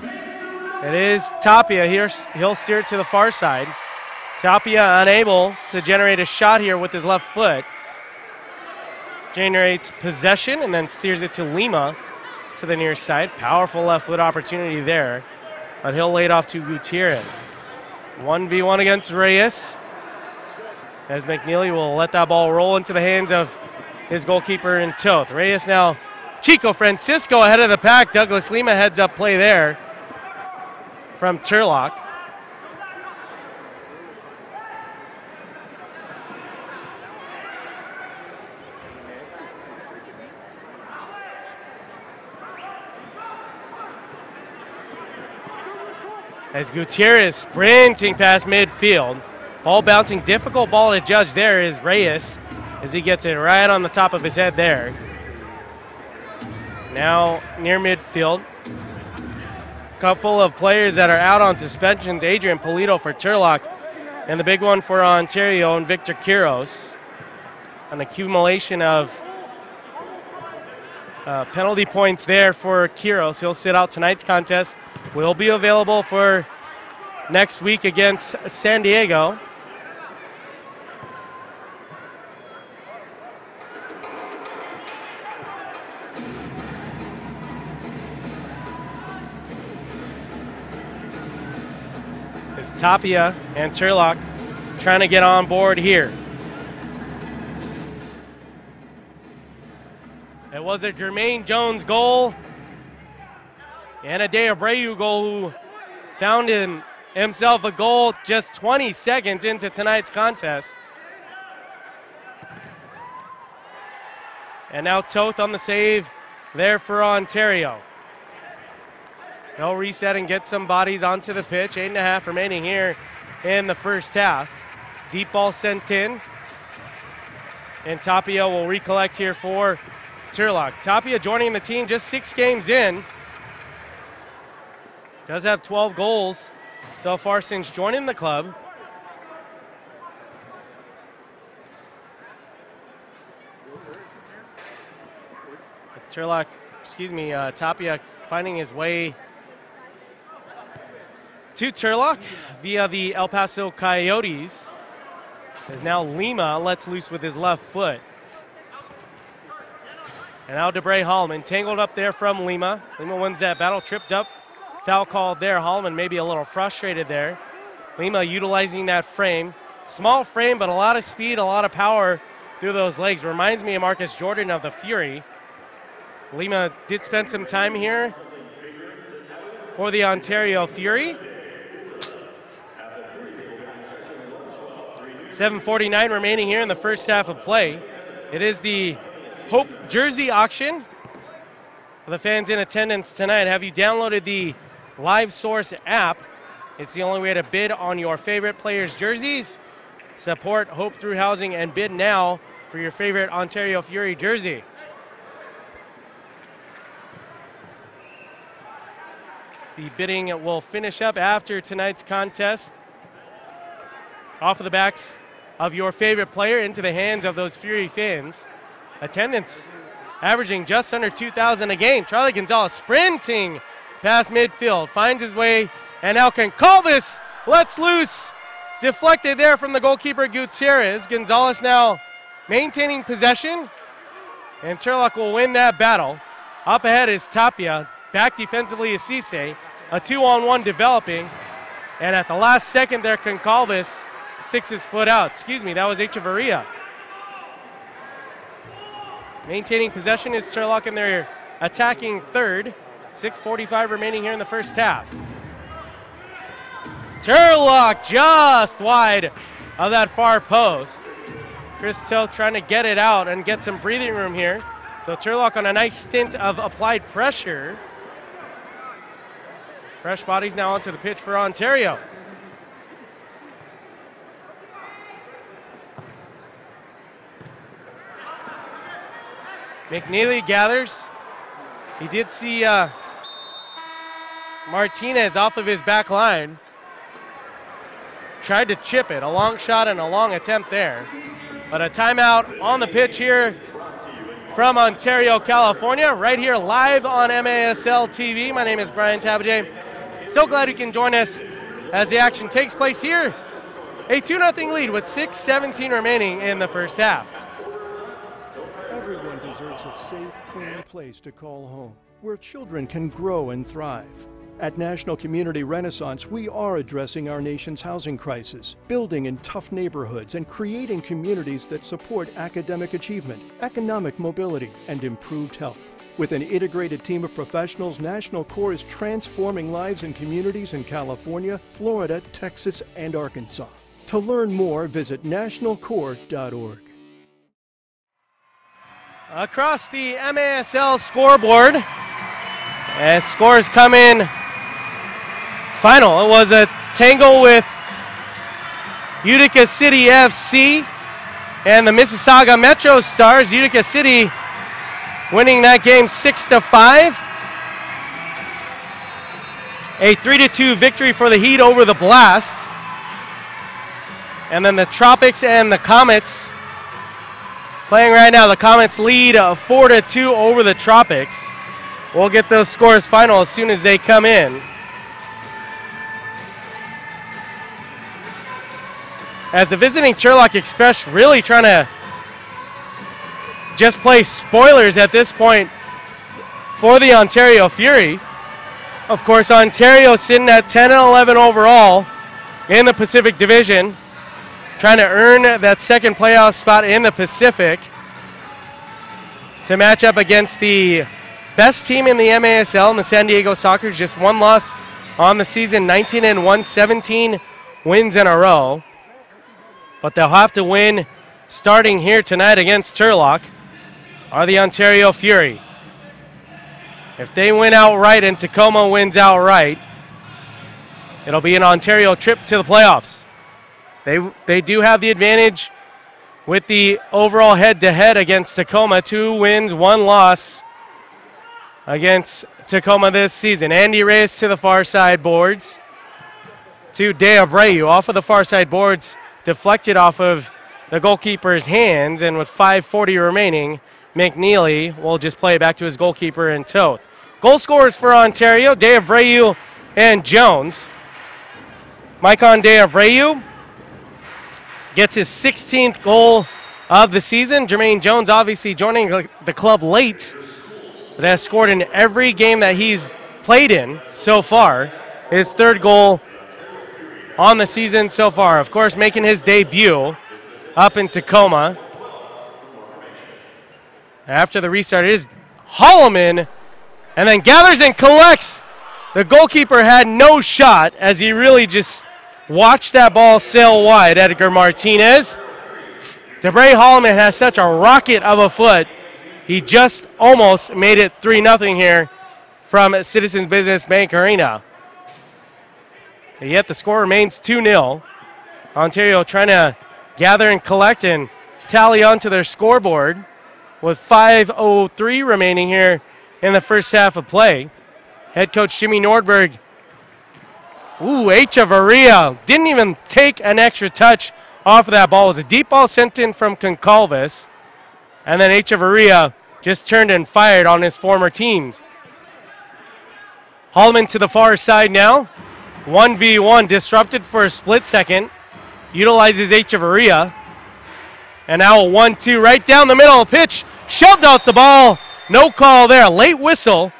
It is Tapia here. He'll steer it to the far side. Tapia unable to generate a shot here with his left foot. Generates possession and then steers it to Lima to the near side. Powerful left foot opportunity there. But he'll lay it off to Gutierrez. 1v1 against Reyes. As McNeely will let that ball roll into the hands of his goalkeeper in Toth. Reyes now, Chico Francisco ahead of the pack. Douglas Lima heads up play there from Turlock. As Gutierrez sprinting past midfield. Ball bouncing, difficult ball to judge there is Reyes as he gets it right on the top of his head there. Now near midfield. Couple of players that are out on suspensions. Adrian Polito for Turlock and the big one for Ontario and Victor Quiros. An accumulation of penalty points there for Quiros. He'll sit out tonight's contest. Will be available for next week against San Diego. as Tapia and Turlock trying to get on board here. It was a Jermaine Jones goal and a De Abreu goal, who found himself a goal just 20 seconds into tonight's contest. And now Toth on the save there for Ontario. They'll reset and get some bodies onto the pitch. 8.5 remaining here in the first half. Deep ball sent in. And Tapia will recollect here for Turlock. Tapia joining the team just 6 games in. Does have 12 goals so far since joining the club. Turlock, Tapia finding his way to Turlock via the El Paso Coyotes. As now Lima lets loose with his left foot. And now DeBray Hallman tangled up there from Lima. Lima wins that battle, tripped up. Foul called there. Hallman maybe a little frustrated there. Lima utilizing that frame. Small frame, but a lot of speed, a lot of power through those legs. Reminds me of Marcus Jordan of the Fury. Lima did spend some time here for the Ontario Fury. 7:49 remaining here in the first half of play. It is the Hope jersey auction. For the fans in attendance tonight, have you downloaded the Live Source app? It's the only way to bid on your favorite players' jerseys. Support Hope through housing and bid now for your favorite Ontario Fury jersey. The bidding will finish up after tonight's contest. Off of the backs of your favorite player into the hands of those Fury fans. Attendance averaging just under 2,000 a game. Charlie Gonzalez sprinting past midfield, finds his way, and now Concalves lets loose. Deflected there from the goalkeeper Gutierrez. Gonzalez now maintaining possession, and Turlock will win that battle. Up ahead is Tapia. Back defensively is Cisse. A 2-on-1 developing, and at the last second there, Concalves sticks his foot out. That was Echeverria. Maintaining possession is Turlock, and they're attacking third. 6:45 remaining here in the first half. Turlock just wide of that far post. Chris Toth trying to get it out and get some breathing room here. So Turlock on a nice stint of applied pressure. Fresh bodies now onto the pitch for Ontario. McNeely gathers. He did see Martinez off of his back line. Tried to chip it. A long shot and a long attempt there. But a timeout on the pitch here from Ontario, California. Right here live on MASL TV. My name is Brian Tabajay. So glad you can join us as the action takes place here. A 2-0 lead with 6:17 remaining in the first half. Everyone deserves a safe, clean place to call home, where children can grow and thrive. At National Community Renaissance, we are addressing our nation's housing crisis, building in tough neighborhoods and creating communities that support academic achievement, economic mobility, and improved health. With an integrated team of professionals, National Core is transforming lives and communities in California, Florida, Texas, and Arkansas. To learn more, visit nationalcore.org. Across the MASL scoreboard, as scores come in final. It was a tangle with Utica City FC and the Mississauga Metro Stars. Utica City winning that game 6-5. A 3-2 victory for the Heat over the Blast. And then the Tropics and the Comets playing right now. The Comets lead 4-2 over the Tropics. We'll get those scores final as soon as they come in. As the visiting Turlock Express really trying to just play spoilers at this point for the Ontario Fury. Of course, Ontario sitting at 10-11 overall. in the Pacific Division, trying to earn that second playoff spot in the Pacific to match up against the best team in the MASL, and the San Diego Sockers. Just one loss on the season, 19-1, 17 wins in a row. But they'll have to win starting here tonight against Turlock, are the Ontario Fury. If they win outright and Tacoma wins outright, it'll be an Ontario trip to the playoffs. They do have the advantage with the overall head-to-head against Tacoma. 2 wins, 1 loss against Tacoma this season. Andy Reyes to the far side boards. To De Abreu off of the far side boards, deflected off of the goalkeeper's hands, and with 5:40 remaining, McNeely will just play it back to his goalkeeper in Toth. Goal scorers for Ontario, De Abreu and Jones. Maicon De Abreu gets his 16th goal of the season. Jermaine Jones obviously joining the club late, but has scored in every game that he's played in so far. His 3rd goal on the season so far. Of course, making his debut up in Tacoma. After the restart, it is Holloman, and then gathers and collects. The goalkeeper had no shot as he really just watched that ball sail wide, Edgar Martinez. DeBray Holloman has such a rocket of a foot. He just almost made it 3-0 here from Citizens Business Bank Arena. And yet the score remains 2-0. Ontario trying to gather and collect and tally onto their scoreboard with 5:03 remaining here in the first half of play. Head coach Jimmy Nordberg. Echevarria didn't even take an extra touch off of that ball. It was a deep ball sent in from Concalves. And then Echevarria just turned and fired on his former teams. Holloman to the far side now. 1v1 disrupted for a split second. Utilizes Echevarria. And now a 1-2 right down the middle of the pitch. Shoved out the ball. No call there. Late whistle.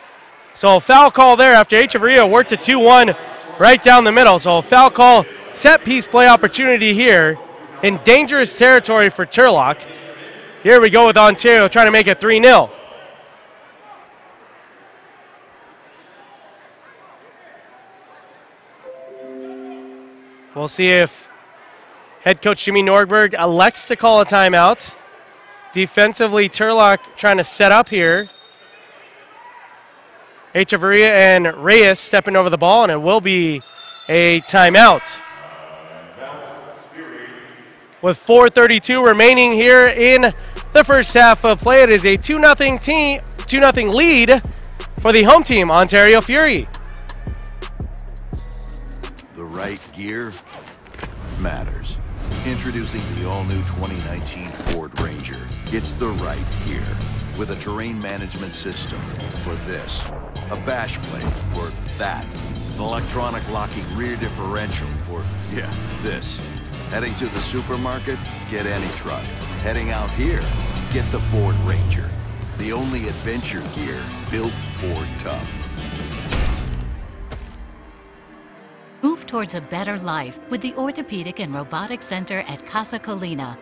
So a foul call there after Echevarria worked a 2-1 right down the middle. So a foul call, set piece play opportunity here in dangerous territory for Turlock. Here we go with Ontario trying to make it 3-0. We'll see if head coach Jimmy Nordberg elects to call a timeout. Defensively, Turlock trying to set up here. Echevarria and Reyes stepping over the ball, and it will be a timeout. With 4:32 remaining here in the first half of play, it is a 2-0 lead for the home team, Ontario Fury. The right gear matters. Introducing the all-new 2019 Ford Ranger. It's the right gear with a terrain management system for this, a bash plate for that, an electronic locking rear differential for, this. Heading to the supermarket? Get any truck. Heading out here? Get the Ford Ranger. The only adventure gear built Ford tough. Move towards a better life with the Orthopedic and Robotic Center at Casa Colina.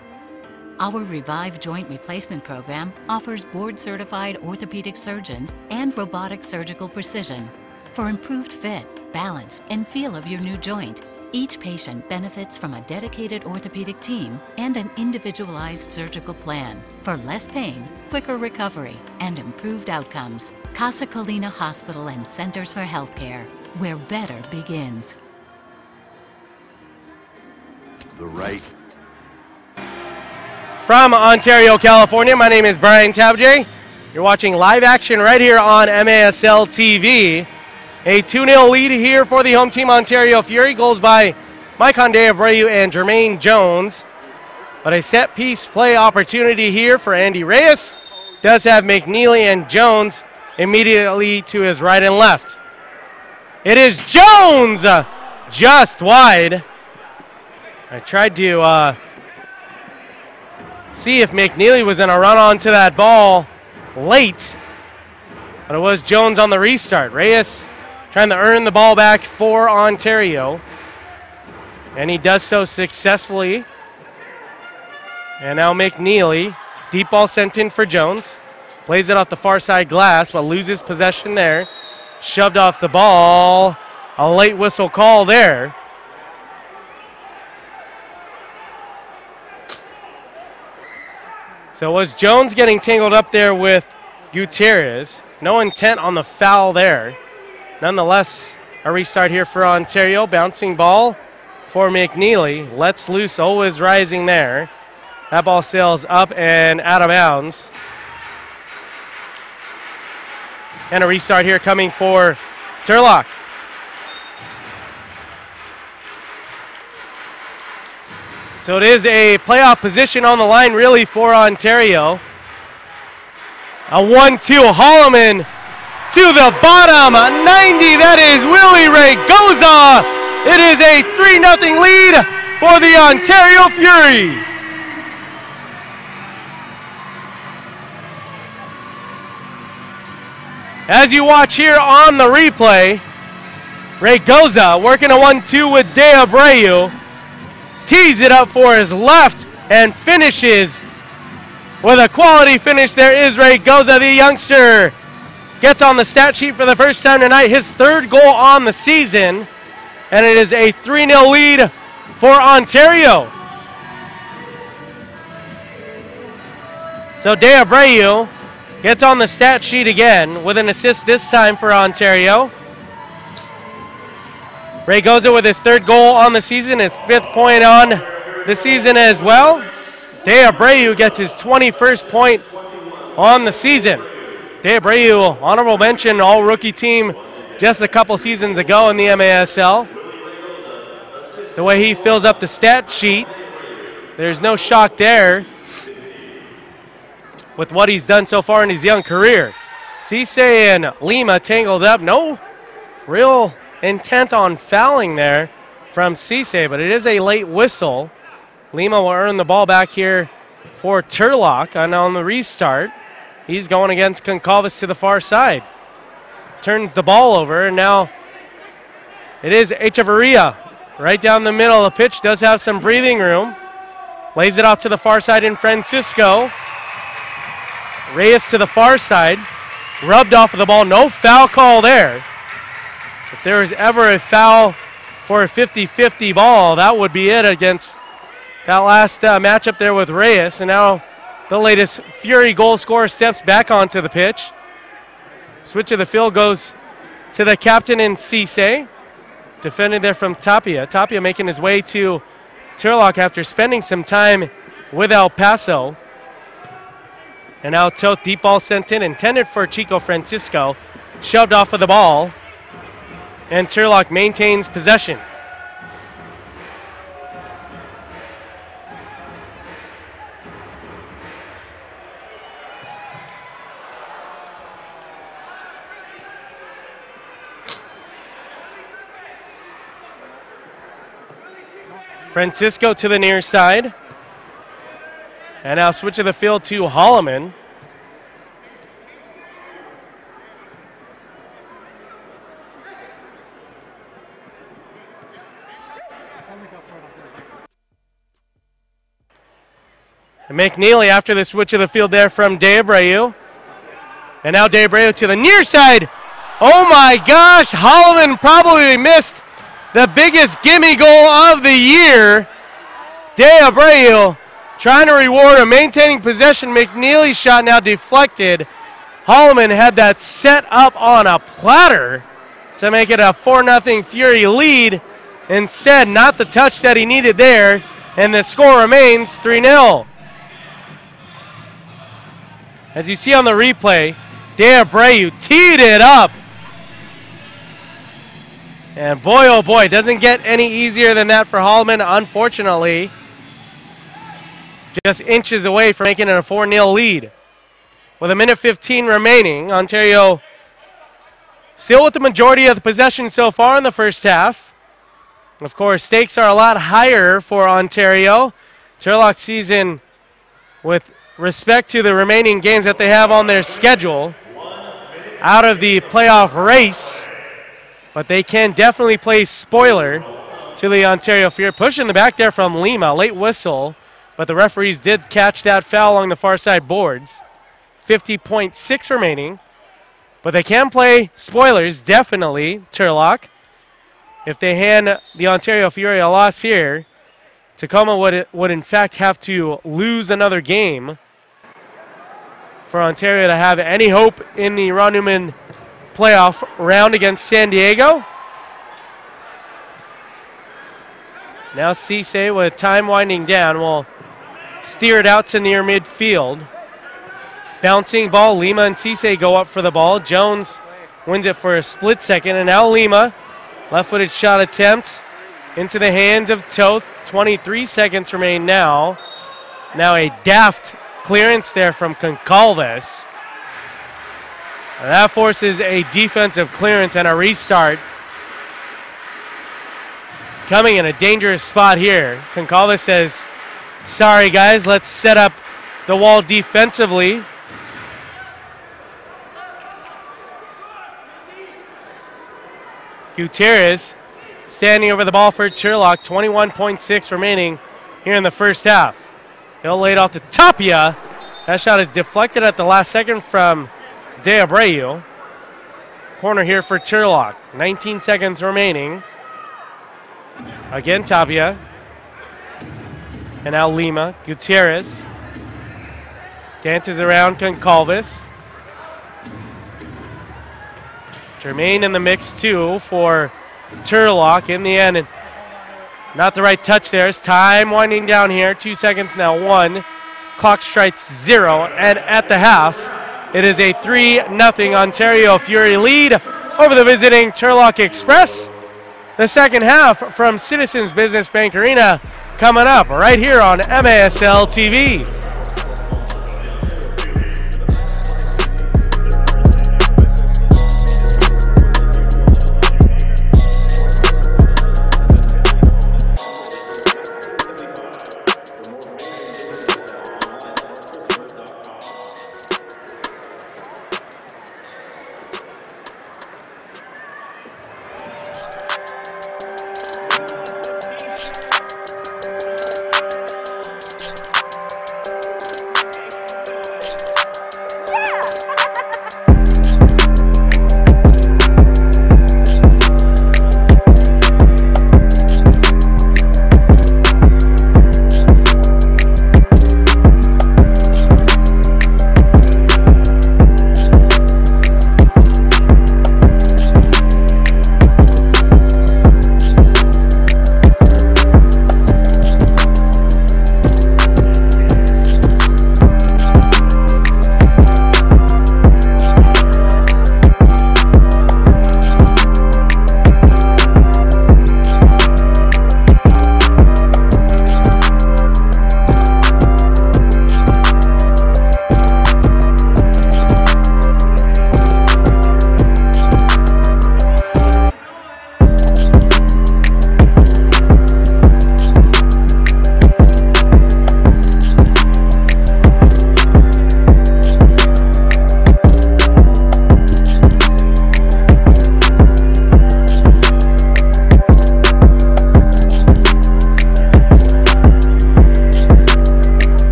Our Revive Joint Replacement Program offers board-certified orthopedic surgeons and robotic surgical precision for improved fit, balance, and feel of your new joint. Each patient benefits from a dedicated orthopedic team and an individualized surgical plan for less pain, quicker recovery, and improved outcomes. Casa Colina Hospital and Centers for Healthcare, where better begins. The right. From Ontario, California, my name is Brian Tabjay. You're watching live action right here on MASL TV. A 2-0 lead here for the home team, Ontario Fury. Goals by Maicon De Abreu and Jermaine Jones. But a set-piece play opportunity here for Andy Reyes. Does have McNeely and Jones immediately to his right and left. It is Jones! Just wide. I tried to see if McNeely was going to run onto that ball late. But it was Jones on the restart. Reyes trying to earn the ball back for Ontario. And he does so successfully. And now McNeely, deep ball sent in for Jones. Plays it off the far side glass, but loses possession there. Shoved off the ball. A late whistle call there. So was Jones getting tangled up there with Gutierrez? No intent on the foul there. Nonetheless, a restart here for Ontario. Bouncing ball for McNeely. Lets loose, always rising there. That ball sails up and out of bounds. And a restart here coming for Turlock. So it is a playoff position on the line really for Ontario. A 1-2 Holloman to the bottom. 90, that is Willie Ray Goza. It is a 3-0 lead for the Ontario Fury. As you watch here on the replay, Ray Goza working a 1-2 with De Abreu. Tees it up for his left and finishes with a quality finish. There is Ray Goza, the youngster. Gets on the stat sheet for the first time tonight. His third goal on the season. And it is a 3-0 lead for Ontario. So De Abreu gets on the stat sheet again with an assist this time for Ontario. Ray Goza with his third goal on the season, his 5th point on the season as well. De Abreu gets his 21st point on the season. De Abreu, honorable mention, all-rookie team just a couple seasons ago in the MASL. The way he fills up the stat sheet, there's no shock there with what he's done so far in his young career. Cisse and Lima tangled up. No real intent on fouling there from Cisse, but it is a late whistle. Lima will earn the ball back here for Turlock, and on the restart, he's going against Concalves to the far side. Turns the ball over, and now it is Echeverria right down the middle of the pitch. Does have some breathing room. Lays it off to the far side in Francisco. Reyes to the far side. Rubbed off of the ball. No foul call there. If there was ever a foul for a 50-50 ball, that would be it against that last matchup there with Reyes. And now the latest Fury goal scorer steps back onto the pitch. Switch of the field goes to the captain in Cisse. Defended there from Tapia. Tapia making his way to Turlock after spending some time with El Paso. And now Toth, deep ball sent in, intended for Chico Francisco. Shoved off of the ball. And Turlock maintains possession. Francisco to the near side. And now switch of the field to Holloman. And McNeely after the switch of the field there from De Abreu. And now De Abreu to the near side. Oh my gosh, Holloman probably missed the biggest gimme goal of the year. De Abreu trying to reward him, maintaining possession. McNeely's shot now deflected. Holloman had that set up on a platter to make it a 4-0 Fury lead. Instead, not the touch that he needed there, and the score remains 3-0. As you see on the replay, De Abreu teed it up. And boy, oh boy, doesn't get any easier than that for Holloman, unfortunately. Just inches away from making it a 4-0 lead. With a minute 15 remaining, Ontario still with the majority of the possession so far in the first half. Of course, stakes are a lot higher for Ontario. Turlock season, with respect to the remaining games that they have on their schedule, out of the playoff race, but they can definitely play spoiler to the Ontario Fury. Push in the back there from Lima. Late whistle, but the referees did catch that foul along the far side boards. 50.6 remaining. But they can play spoilers, definitely, Turlock. If they hand the Ontario Fury a loss here, Tacoma would in fact have to lose another game for Ontario to have any hope in the Ron Newman playoff round against San Diego. Now Cisse, with time winding down, will steer it out to near midfield. Bouncing ball, Lima and Cisse go up for the ball. Jones wins it for a split second, and now Lima, left-footed shot attempt into the hands of Toth. 23 seconds remain now. Now a daft clearance there from Concalves. And that forces a defensive clearance and a restart. Coming in a dangerous spot here. Concalves says, sorry guys, let's set up the wall defensively. Gutierrez standing over the ball for Turlock. 21.6 remaining here in the first half. He'll lay it off to Tapia. That shot is deflected at the last second from De Abreu. Corner here for Turlock. 19 seconds remaining. Again Tapia. And now Lima. Gutierrez dances around Concalves. Jermaine in the mix too for Turlock in the end. And not the right touch there. It's time winding down here. 2 seconds now. 1. Clock strikes 0. And at the half, it is a 3-0 Ontario Fury lead over the visiting Turlock Express. The second half from Citizens Business Bank Arena coming up right here on MASL TV.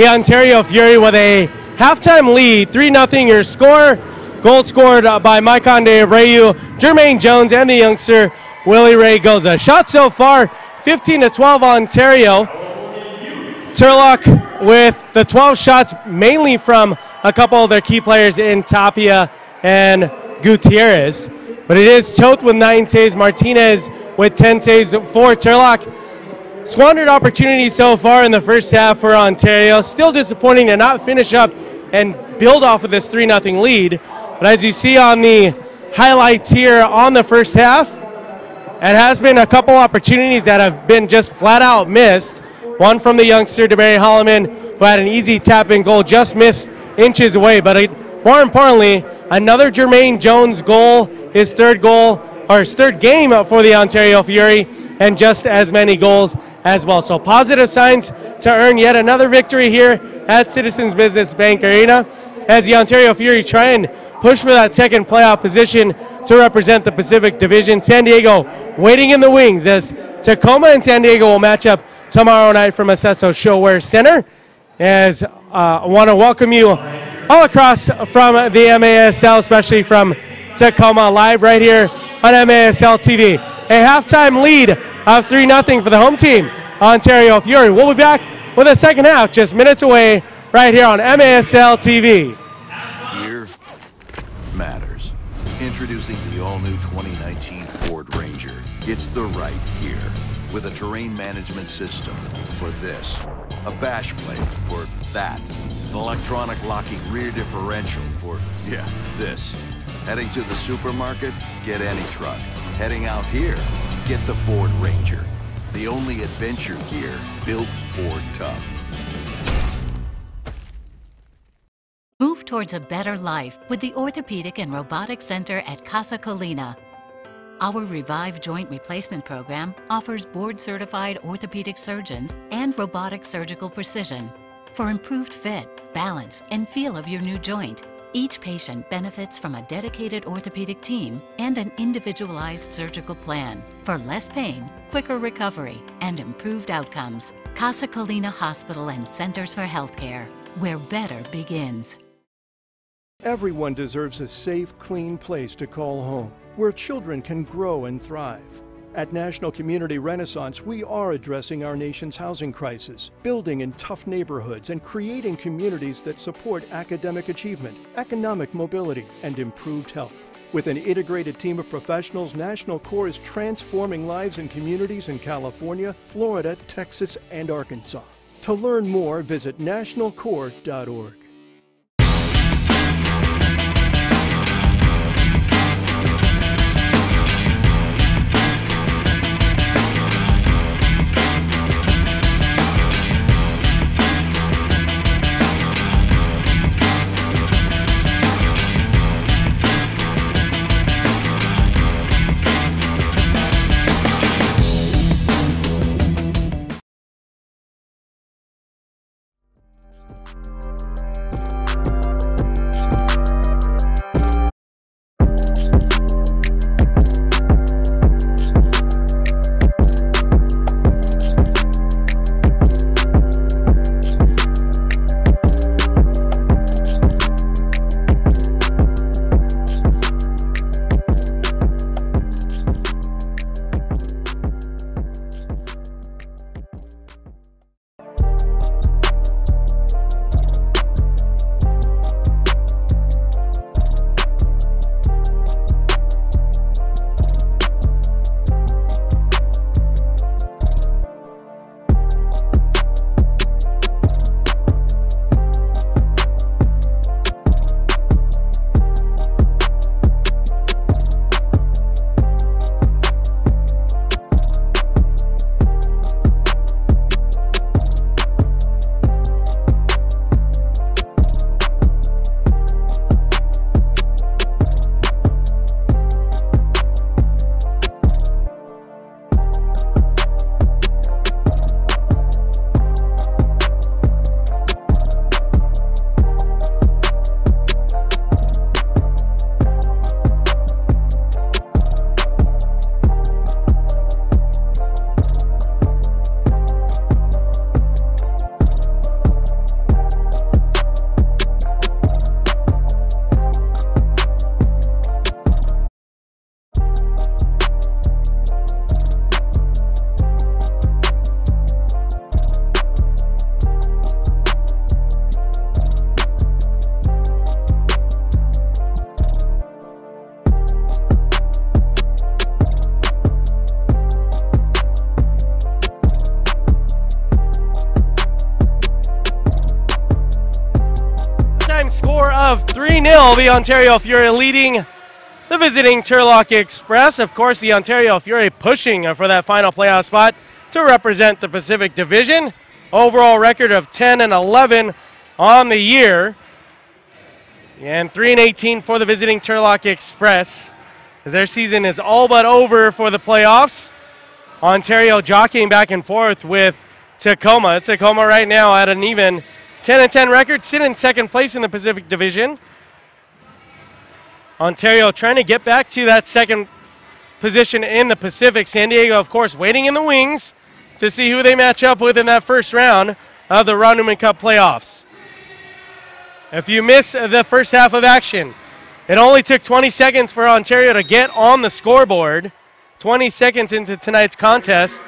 the Ontario Fury with a halftime lead, 3-0 your score. Goal scored by Maikon de Abreu, Jermaine Jones, and the youngster Willie Ray Goza. Shots so far, 15-12 Ontario. Turlock with the 12 shots, mainly from a couple of their key players in Tapia and Gutierrez. But it is Toth with 9 saves, Martinez with 10 saves for Turlock. Squandered opportunities so far in the first half for Ontario. Still disappointing to not finish up and build off of this 3-0 lead. But as you see on the highlights here on the first half, it has been a couple opportunities that have been just flat out missed. One from the youngster, DeBarry Holloman, who had an easy tap-in goal, just missed inches away. But more importantly, another Jermaine Jones goal, his third game for the Ontario Fury, and just as many goals as well. So positive signs to earn yet another victory here at Citizens Business Bank Arena as the Ontario Fury try and push for that second playoff position to represent the Pacific Division. San Diego waiting in the wings as Tacoma and San Diego will match up tomorrow night from Acesso Showwear Center. As I want to welcome you all across from the MASL, especially from Tacoma, live right here on MASL TV. A halftime lead of 3-0 for the home team, Ontario Fury. We'll be back with the second half just minutes away right here on MASL TV. Gear matters. Introducing the all-new 2019 Ford Ranger. It's the right gear with a terrain management system for this, a bash plate for that, an electronic locking rear differential for, yeah, this. Heading to the supermarket? Get any truck. Heading out here? Get the Ford Ranger. The only adventure gear built Ford tough. Move towards a better life with the Orthopedic and Robotic Center at Casa Colina. Our Revive Joint Replacement Program offers board-certified orthopedic surgeons and robotic surgical precision for improved fit, balance, and feel of your new joint. Each patient benefits from a dedicated orthopedic team and an individualized surgical plan for less pain, quicker recovery, and improved outcomes. Casa Colina Hospital and Centers for Healthcare, where better begins. Everyone deserves a safe, clean place to call home, where children can grow and thrive. At National Community Renaissance, we are addressing our nation's housing crisis, building in tough neighborhoods and creating communities that support academic achievement, economic mobility, and improved health. With an integrated team of professionals, National Core is transforming lives and communities in California, Florida, Texas, and Arkansas. To learn more, visit nationalcore.org. 3-0, the Ontario Fury leading the visiting Turlock Express. Of course, the Ontario Fury pushing for that final playoff spot to represent the Pacific Division. Overall record of 10-11 on the year. And 3-18 for the visiting Turlock Express, as their season is all but over for the playoffs. Ontario jockeying back and forth with Tacoma. Tacoma right now at an even 10-10 record, sit in second place in the Pacific Division. Ontario trying to get back to that second position in the Pacific. San Diego, of course, waiting in the wings to see who they match up with in that first round of the Ron Newman Cup playoffs. If you miss the first half of action, it only took 20 seconds for Ontario to get on the scoreboard. 20 seconds into tonight's contest,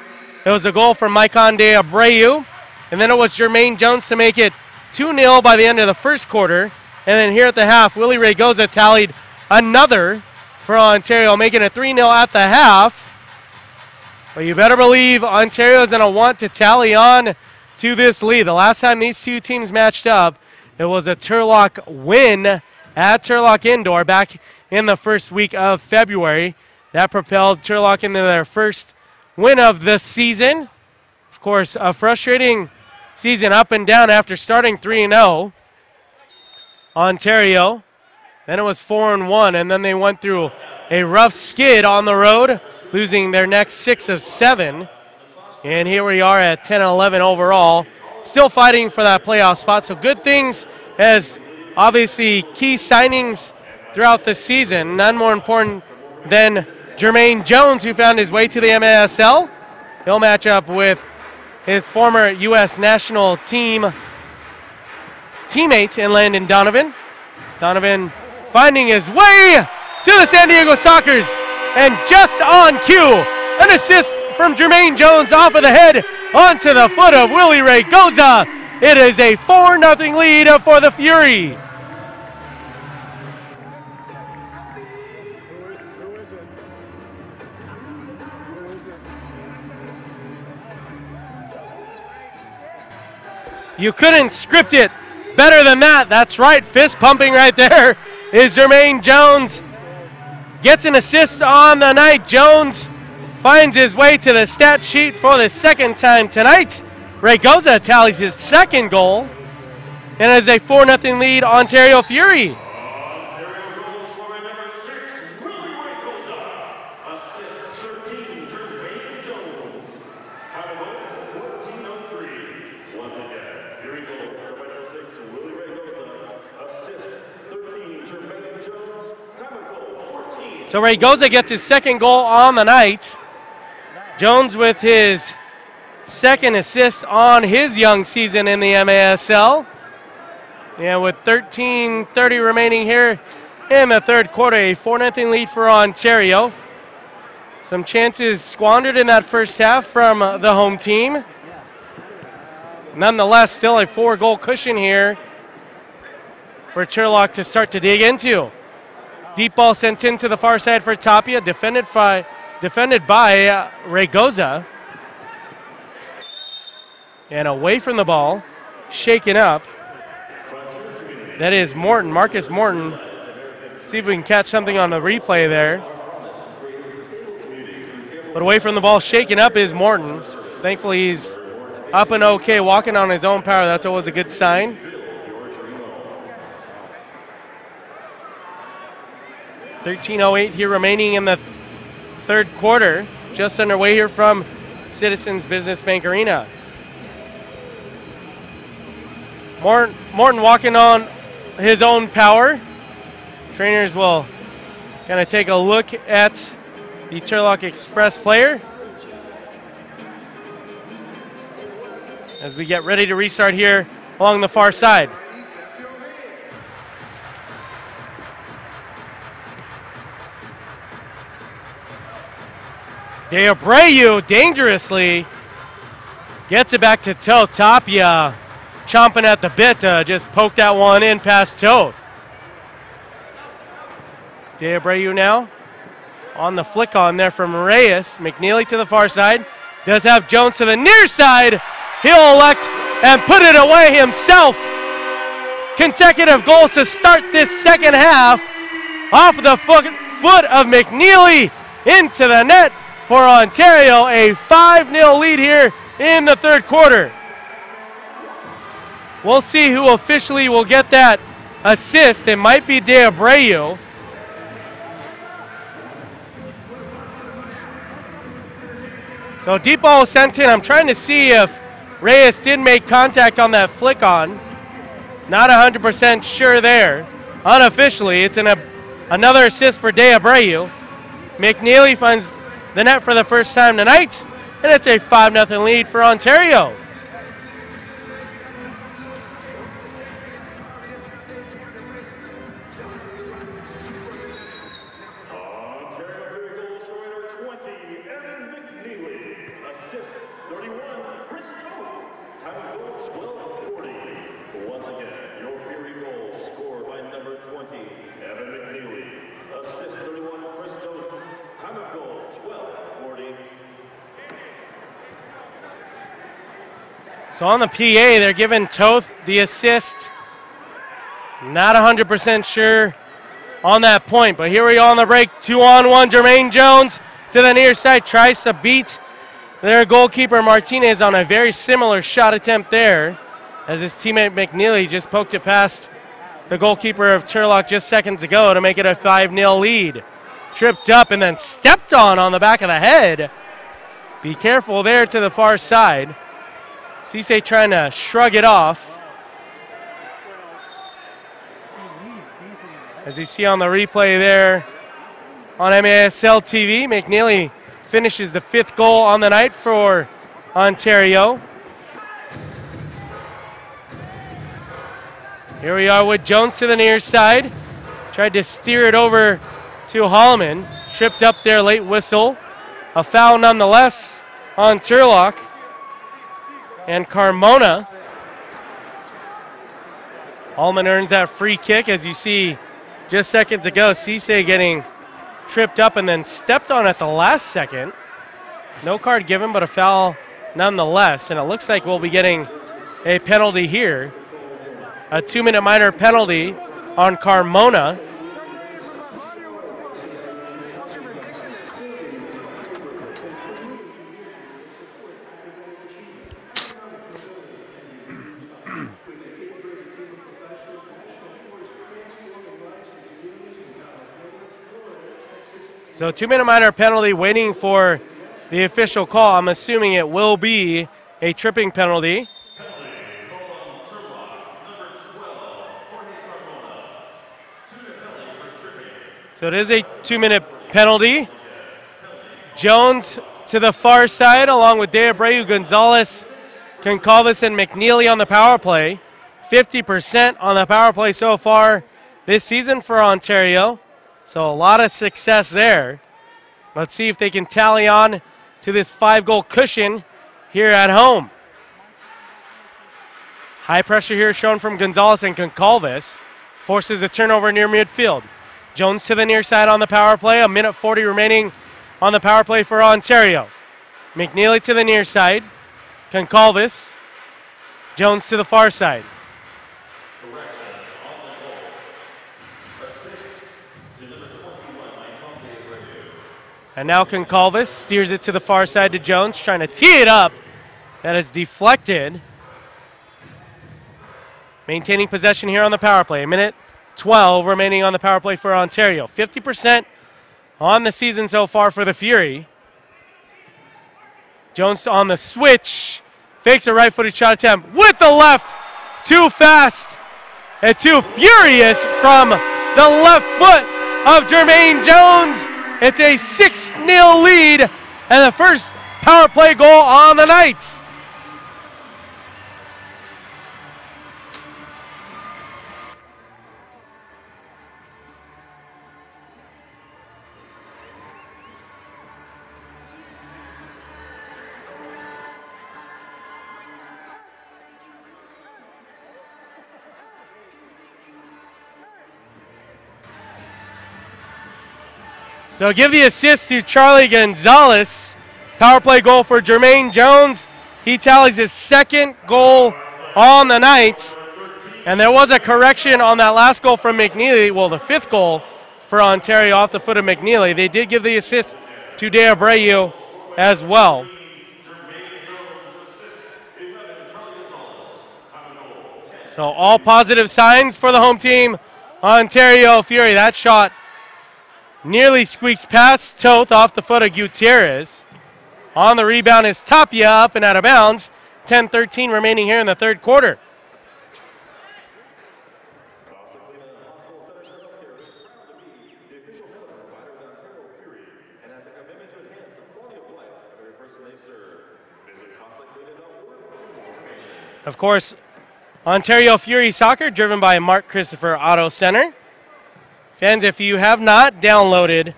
it was a goal from Maicon de Abreu, and then it was Jermaine Jones to make it 2-0 by the end of the first quarter. And then here at the half, Willie Raygoza tallied another for Ontario, making it 3-0 at the half. But you better believe Ontario is going to want to tally on to this lead. The last time these two teams matched up, it was a Turlock win at Turlock Indoor back in the first week of February. That propelled Turlock into their first win of the season. Of course, a frustrating season up and down after starting 3-0. Ontario, then it was 4-1, and then they went through a rough skid on the road, losing their next 6 of 7. And here we are at 10-11 overall, still fighting for that playoff spot. So good things, as obviously key signings throughout the season. None more important than Jermaine Jones, who found his way to the MASL. He'll match up with his former U.S. national team teammate in Landon Donovan. Donovan finding his way to the San Diego Sockers, and just on cue, an assist from Jermaine Jones off of the head onto the foot of Willie Raygoza. It is a 4-0 lead for the Fury. You couldn't script it better than that. That's right, fist pumping right there is Jermaine Jones. Gets an assist on the night. Jones finds his way to the stat sheet for the second time tonight. Raygoza tallies his second goal, and it is a 4-0 lead, Ontario Fury. Ontario goal scoring number 6, Willie Raygoza. Assist 13, Jermaine Jones. Time goal 14:03. Once again, Fury goal scored by number 6, Willie Raygoza. Assist 13, Jermaine Jones. Time goal 14. So Raygoza gets his second goal on the night. Jones with his second assist on his young season in the MASL. And with 13:30 remaining here in the third quarter, a 4-0 lead for Ontario. Some chances squandered in that first half from the home team. Nonetheless, still a 4-goal cushion here for Turlock to start to dig into. Deep ball sent in to the far side for Tapia, defended by Raygoza. And away from the ball, shaken up. That is Morton, Marcus Morton. See if we can catch something on the replay there. But away from the ball, shaken up is Morton. Thankfully, he's up and okay, walking on his own power. That's always a good sign. .13:08 here remaining in the third quarter. Just underway here from Citizens Business Bank Arena. Morton walking on his own power. Trainers will kind of take a look at the Turlock Express player as we get ready to restart here along the far side. De Abreu dangerously gets it back to Toth. Tapia chomping at the bit to just poke that one in past Toth. De Abreu now on the flick on there from Reyes. McNeely to the far side. Does have Jones to the near side. He'll elect and put it away himself. consecutive goals to start this second half. Off the foot of McNeely into the net for Ontario. A 5-0 lead here in the third quarter. We'll see who officially will get that assist. It might be De Abreu. So deep ball sent in. I'm trying to see if Reyes did make contact on that flick on. Not 100% sure there. Unofficially, it's another assist for De Abreu. McNeely finds the net for the first time tonight, and it's a 5-0 lead for Ontario. So on the PA, they're giving Toth the assist. Not 100% sure on that point, but here we are on the break. 2-on-1, Jermaine Jones to the near side, tries to beat their goalkeeper Martinez on a very similar shot attempt there, as his teammate McNeely just poked it past the goalkeeper of Turlock just seconds ago to make it a 5-0 lead. Tripped up and then stepped on the back of the head. Be careful there to the far side. Cisse trying to shrug it off. As you see on the replay there on MASL TV, McNeely finishes the 5th goal on the night for Ontario. Here we are with Jones to the near side. Tried to steer it over to Hallman. Tripped up there, late whistle. A foul nonetheless on Turlock. And Carmona. Hallman earns that free kick, as you see just seconds ago. Cisse getting tripped up and then stepped on at the last second. No card given, but a foul nonetheless. And it looks like we'll be getting a penalty here. A 2-minute minor penalty on Carmona. So 2-minute minor penalty waiting for the official call. I'm assuming it will be a tripping penalty. So it is a 2-minute penalty. Jones to the far side along with De Abreu, Gonzalez, Concalves, and McNeely on the power play. 50% on the power play so far this season for Ontario. So a lot of success there. Let's see if they can tally on to this 5-goal cushion here at home. High pressure here shown from Gonzalez, and Concalves forces a turnover near midfield. Jones to the near side on the power play. 1:40 remaining on the power play for Ontario. McNeely to the near side. Concalves. Jones to the far side. And now Concalves steers it to the far side to Jones, trying to tee it up. That is deflected. Maintaining possession here on the power play. 1:12 remaining on the power play for Ontario. 50% on the season so far for the Fury. Jones on the switch. Fakes a right-footed shot attempt with the left. Too fast and too furious from the left foot of Jermaine Jones. It's a 6-0 lead and the first power play goal on the night. So give the assist to Charlie Gonzalez. Power play goal for Jermaine Jones. He tallies his 2nd goal on the night. And there was a correction on that last goal from McNeely. Well, the 5th goal for Ontario off the foot of McNeely. They did give the assist to De Abreu as well. So all positive signs for the home team. Ontario Fury. That shot nearly squeaks past Toth off the foot of Gutierrez. On the rebound is Tapia, up and out of bounds. 10-13 remaining here in the third quarter. Of course, Ontario Fury Soccer, driven by Mark Christopher Auto Center. Fans, if you have not downloaded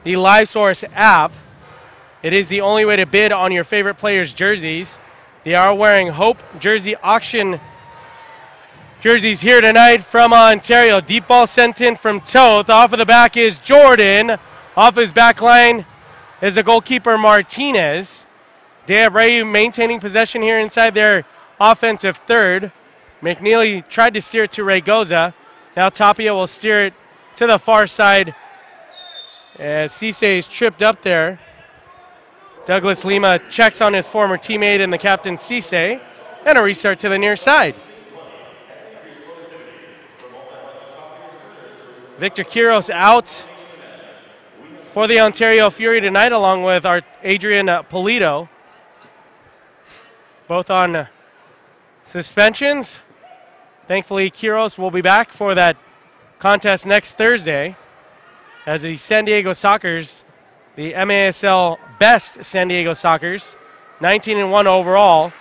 the LiveSource app, it is the only way to bid on your favorite players' jerseys. They are wearing Hope Jersey Auction jerseys here tonight from Ontario. Deep ball sent in from Toth. Off of the back is Jordan. Off his back line is the goalkeeper Martinez. De Abreu maintaining possession here inside their offensive third. McNeely tried to steer it to Raygoza. Now Tapia will steer it to the far side as Cisse is tripped up there. Douglas Lima checks on his former teammate and the captain Cisse, and a restart to the near side. Victor Quiros out for the Ontario Fury tonight, along with our Adrian Polito, both on suspensions. Thankfully, Quiros will be back for that contest next Thursday as the San Diego Sockers, the MASL best San Diego Sockers, 19-1 overall,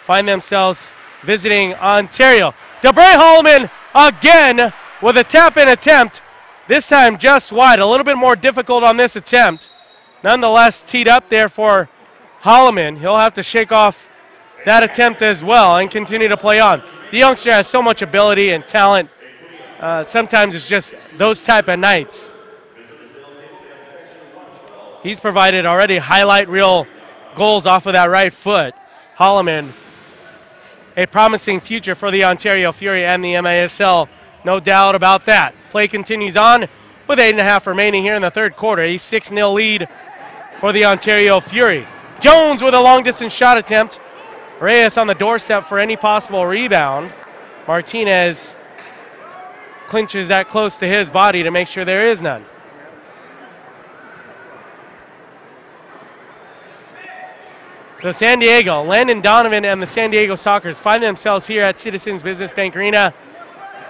find themselves visiting Ontario. DeBray Holloman again with a tap-in attempt, this time just wide. A little bit more difficult on this attempt. Nonetheless, teed up there for Holloman. He'll have to shake off that attempt as well and continue to play on. The youngster has so much ability and talent. Sometimes it's just those type of nights. He's provided already highlight reel goals off of that right foot. Holloman, a promising future for the Ontario Fury and the MASL, no doubt about that. Play continues on with 8.5 remaining here in the third quarter. A 6-0 lead for the Ontario Fury. Jones with a long-distance shot attempt. Reyes on the doorstep for any possible rebound. Martinez clinches that close to his body to make sure there is none. So San Diego, Landon Donovan and the San Diego Sockers find themselves here at Citizens Business Bank Arena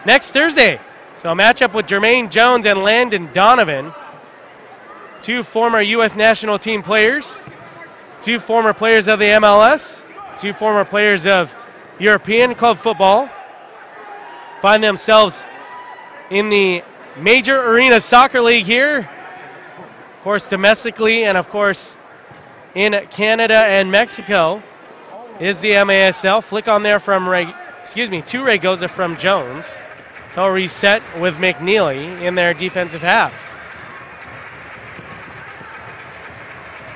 next Thursday. So a matchup with Jermaine Jones and Landon Donovan, two former U.S. national team players, two former players of the MLS, two former players of European club football, find themselves in the Major Arena Soccer League here, of course domestically, and of course in Canada and Mexico is the MASL. Flick on there from to Raygoza from Jones. They'll reset with McNeely in their defensive half.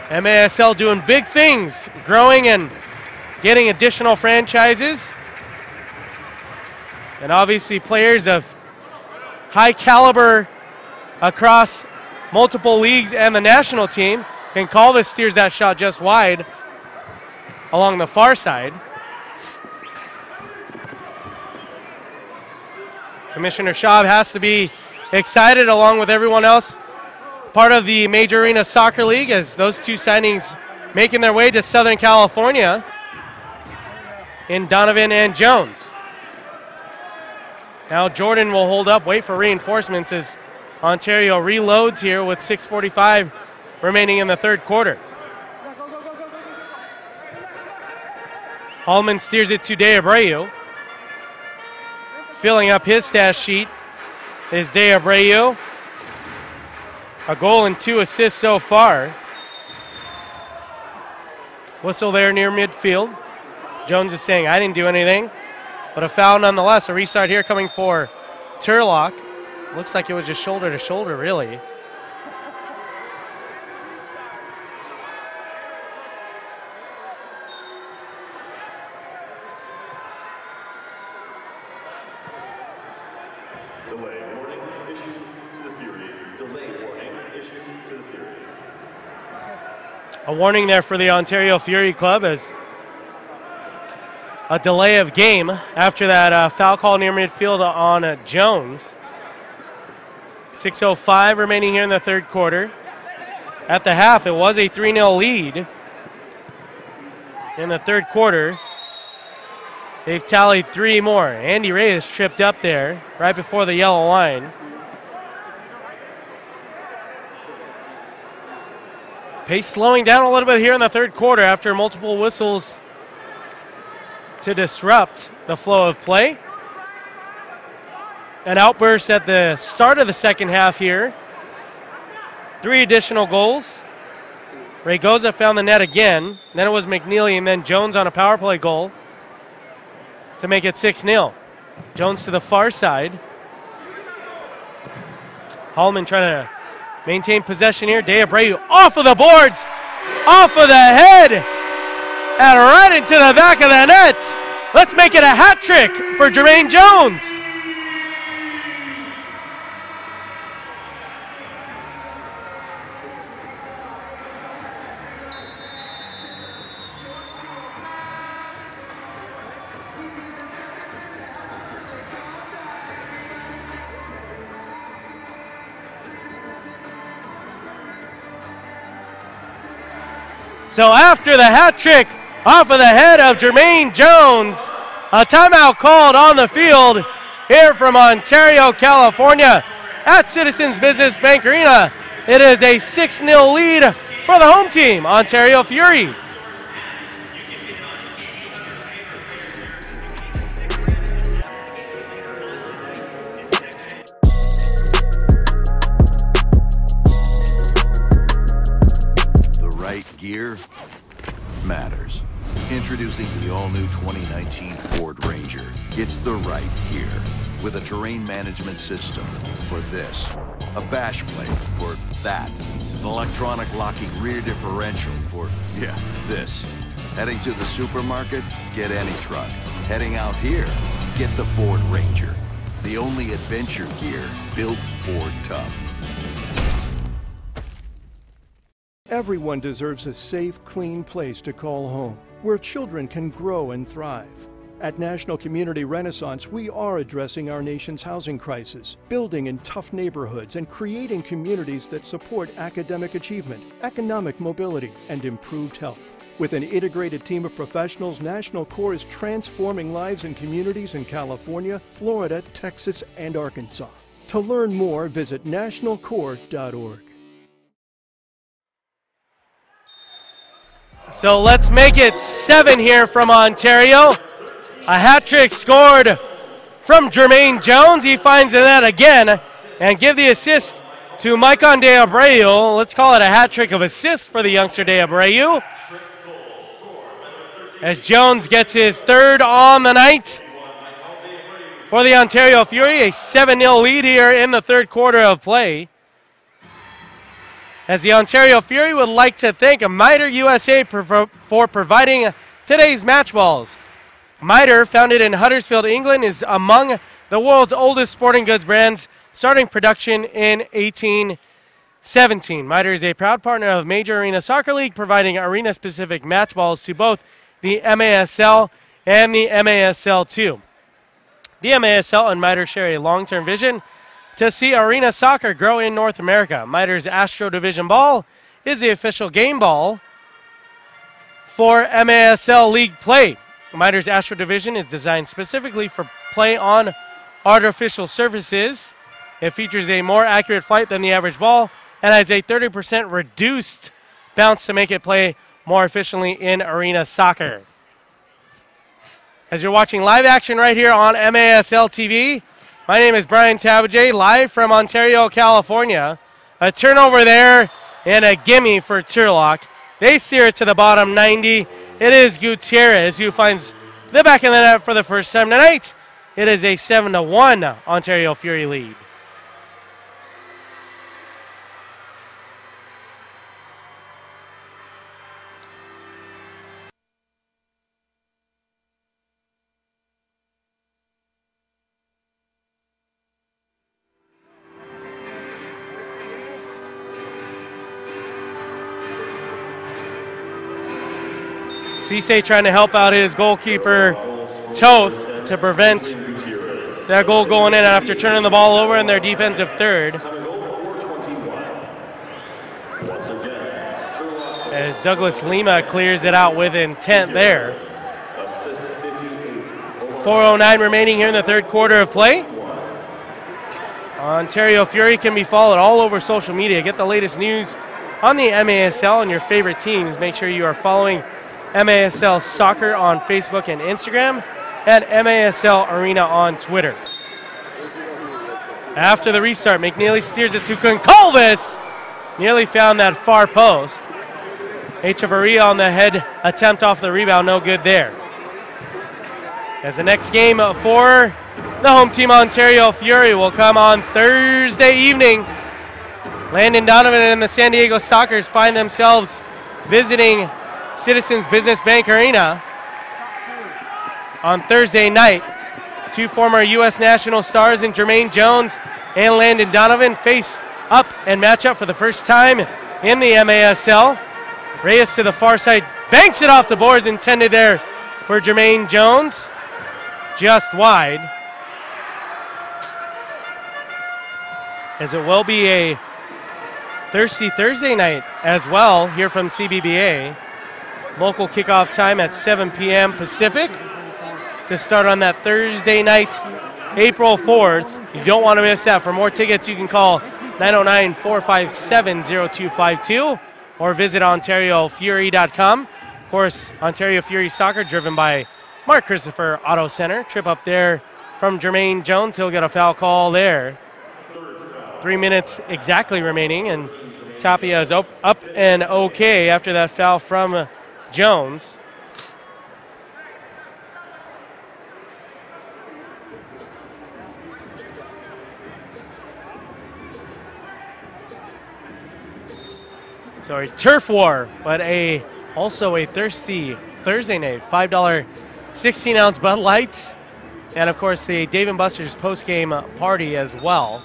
MASL doing big things, growing and getting additional franchises. And obviously players of high caliber across multiple leagues and the national team. Goncalves steers that shot just wide along the far side. Commissioner Schaub has to be excited along with everyone else, part of the Major Arena Soccer League, as those two signings making their way to Southern California in Donovan and Jones. Now Jordan will hold up, wait for reinforcements as Ontario reloads here with 6:45 remaining in the third quarter. Hallman steers it to De Abreu. Filling up his stat sheet is De Abreu. A goal and 2 assists so far. Whistle there near midfield. Jones is saying, I didn't do anything. But a foul nonetheless. A restart here coming for Turlock. Looks like it was just shoulder to shoulder, really. Delay warning issued to the Fury. Delay warning issued to the Fury. A warning there for the Ontario Fury Club as a delay of game after that foul call near midfield on Jones. 6:05 remaining here in the third quarter. At the half, it was a 3-0 lead. In the third quarter, they've tallied 3 more. Andy Reyes tripped up there right before the yellow line. Pace slowing down a little bit here in the third quarter after multiple whistles to disrupt the flow of play. An outburst at the start of the second half here. 3 additional goals. Raygoza found the net again. Then it was McNeely and then Jones on a power play goal to make it 6-0. Jones to the far side. Hallman trying to maintain possession here. De Abreu off of the boards, off of the head, and right into the back of the net. Let's make it a hat trick for Jermaine Jones. So after the hat trick off of the head of Jermaine Jones, a timeout called on the field here from Ontario, California at Citizens Business Bank Arena. It is a 6-0 lead for the home team, Ontario Fury. Gear matters. Introducing the all-new 2019 Ford Ranger. It's the right gear with a terrain management system for this, a bash plate for that, an electronic locking rear differential for, this. Heading to the supermarket? Get any truck. Heading out here? Get the Ford Ranger. The only adventure gear built Ford tough. Everyone deserves a safe, clean place to call home, where children can grow and thrive. At National Community Renaissance, we are addressing our nation's housing crisis, building in tough neighborhoods and creating communities that support academic achievement, economic mobility, and improved health. With an integrated team of professionals, National Core is transforming lives and communities in California, Florida, Texas, and Arkansas. To learn more, visit nationalcore.org. So let's make it 7 here from Ontario. A hat trick scored from Jermaine Jones. He finds the net again and give the assist to Maicon De Abreu. Let's call it a hat trick of assists for the youngster De Abreu. As Jones gets his 3rd on the night for the Ontario Fury. A 7-0 lead here in the third quarter of play. As the Ontario Fury would like to thank Miter USA for providing today's match balls. Miter, founded in Huddersfield, England, is among the world's oldest sporting goods brands, starting production in 1817. Miter is a proud partner of Major Arena Soccer League, providing arena-specific match balls to both the MASL and the MASL2. The MASL and Miter share a long-term vision to see arena soccer grow in North America. Miter's Astro Division ball is the official game ball for MASL League play. Miter's Astro Division is designed specifically for play on artificial surfaces. It features a more accurate flight than the average ball and has a 30% reduced bounce to make it play more efficiently in arena soccer. As you're watching live action right here on MASL TV, my name is Brian Tabajay, live from Ontario, California. A turnover there and a gimme for Turlock. They steer it to the bottom 90. It is Gutierrez who finds the back of the net for the first time tonight. It is a 7-1 Ontario Fury lead. Cisse trying to help out his goalkeeper, Toth, to prevent that goal going in after turning the ball over in their defensive third. As Douglas Lima clears it out with intent there. 4:09 remaining here in the third quarter of play. Ontario Fury can be followed all over social media. Get the latest news on the MASL and your favorite teams. Make sure you are following MASL Soccer on Facebook and Instagram, and MASL Arena on Twitter. After the restart, McNeely steers it to Concalves. Nearly found that far post. Echeverria on the head attempt off the rebound, no good there. As the next game for the home team, Ontario Fury, will come on Thursday evening. Landon Donovan and the San Diego Sockers find themselves visiting Citizens Business Bank Arena on Thursday night. Two former U.S. national stars in Jermaine Jones and Landon Donovan face up and match up for the first time in the MASL. Reyes to the far side, banks it off the boards, intended there for Jermaine Jones. Just wide. As it will be a thirsty Thursday night as well here from CBBA. Local kickoff time at 7 p.m. Pacific to start on that Thursday night, April 4th. You don't want to miss that. For more tickets, you can call 909-457-0252 or visit OntarioFury.com. Of course, Ontario Fury Soccer driven by Mark Christopher Auto Center. Trip up there from Jermaine Jones. He'll get a foul call there. 3 minutes exactly remaining, and Tapia is up and okay after that foul from Jones. So a turf war, but also a thirsty Thursday night. $5 16-ounce Bud Lights, and of course the Dave & Buster's post-game party as well.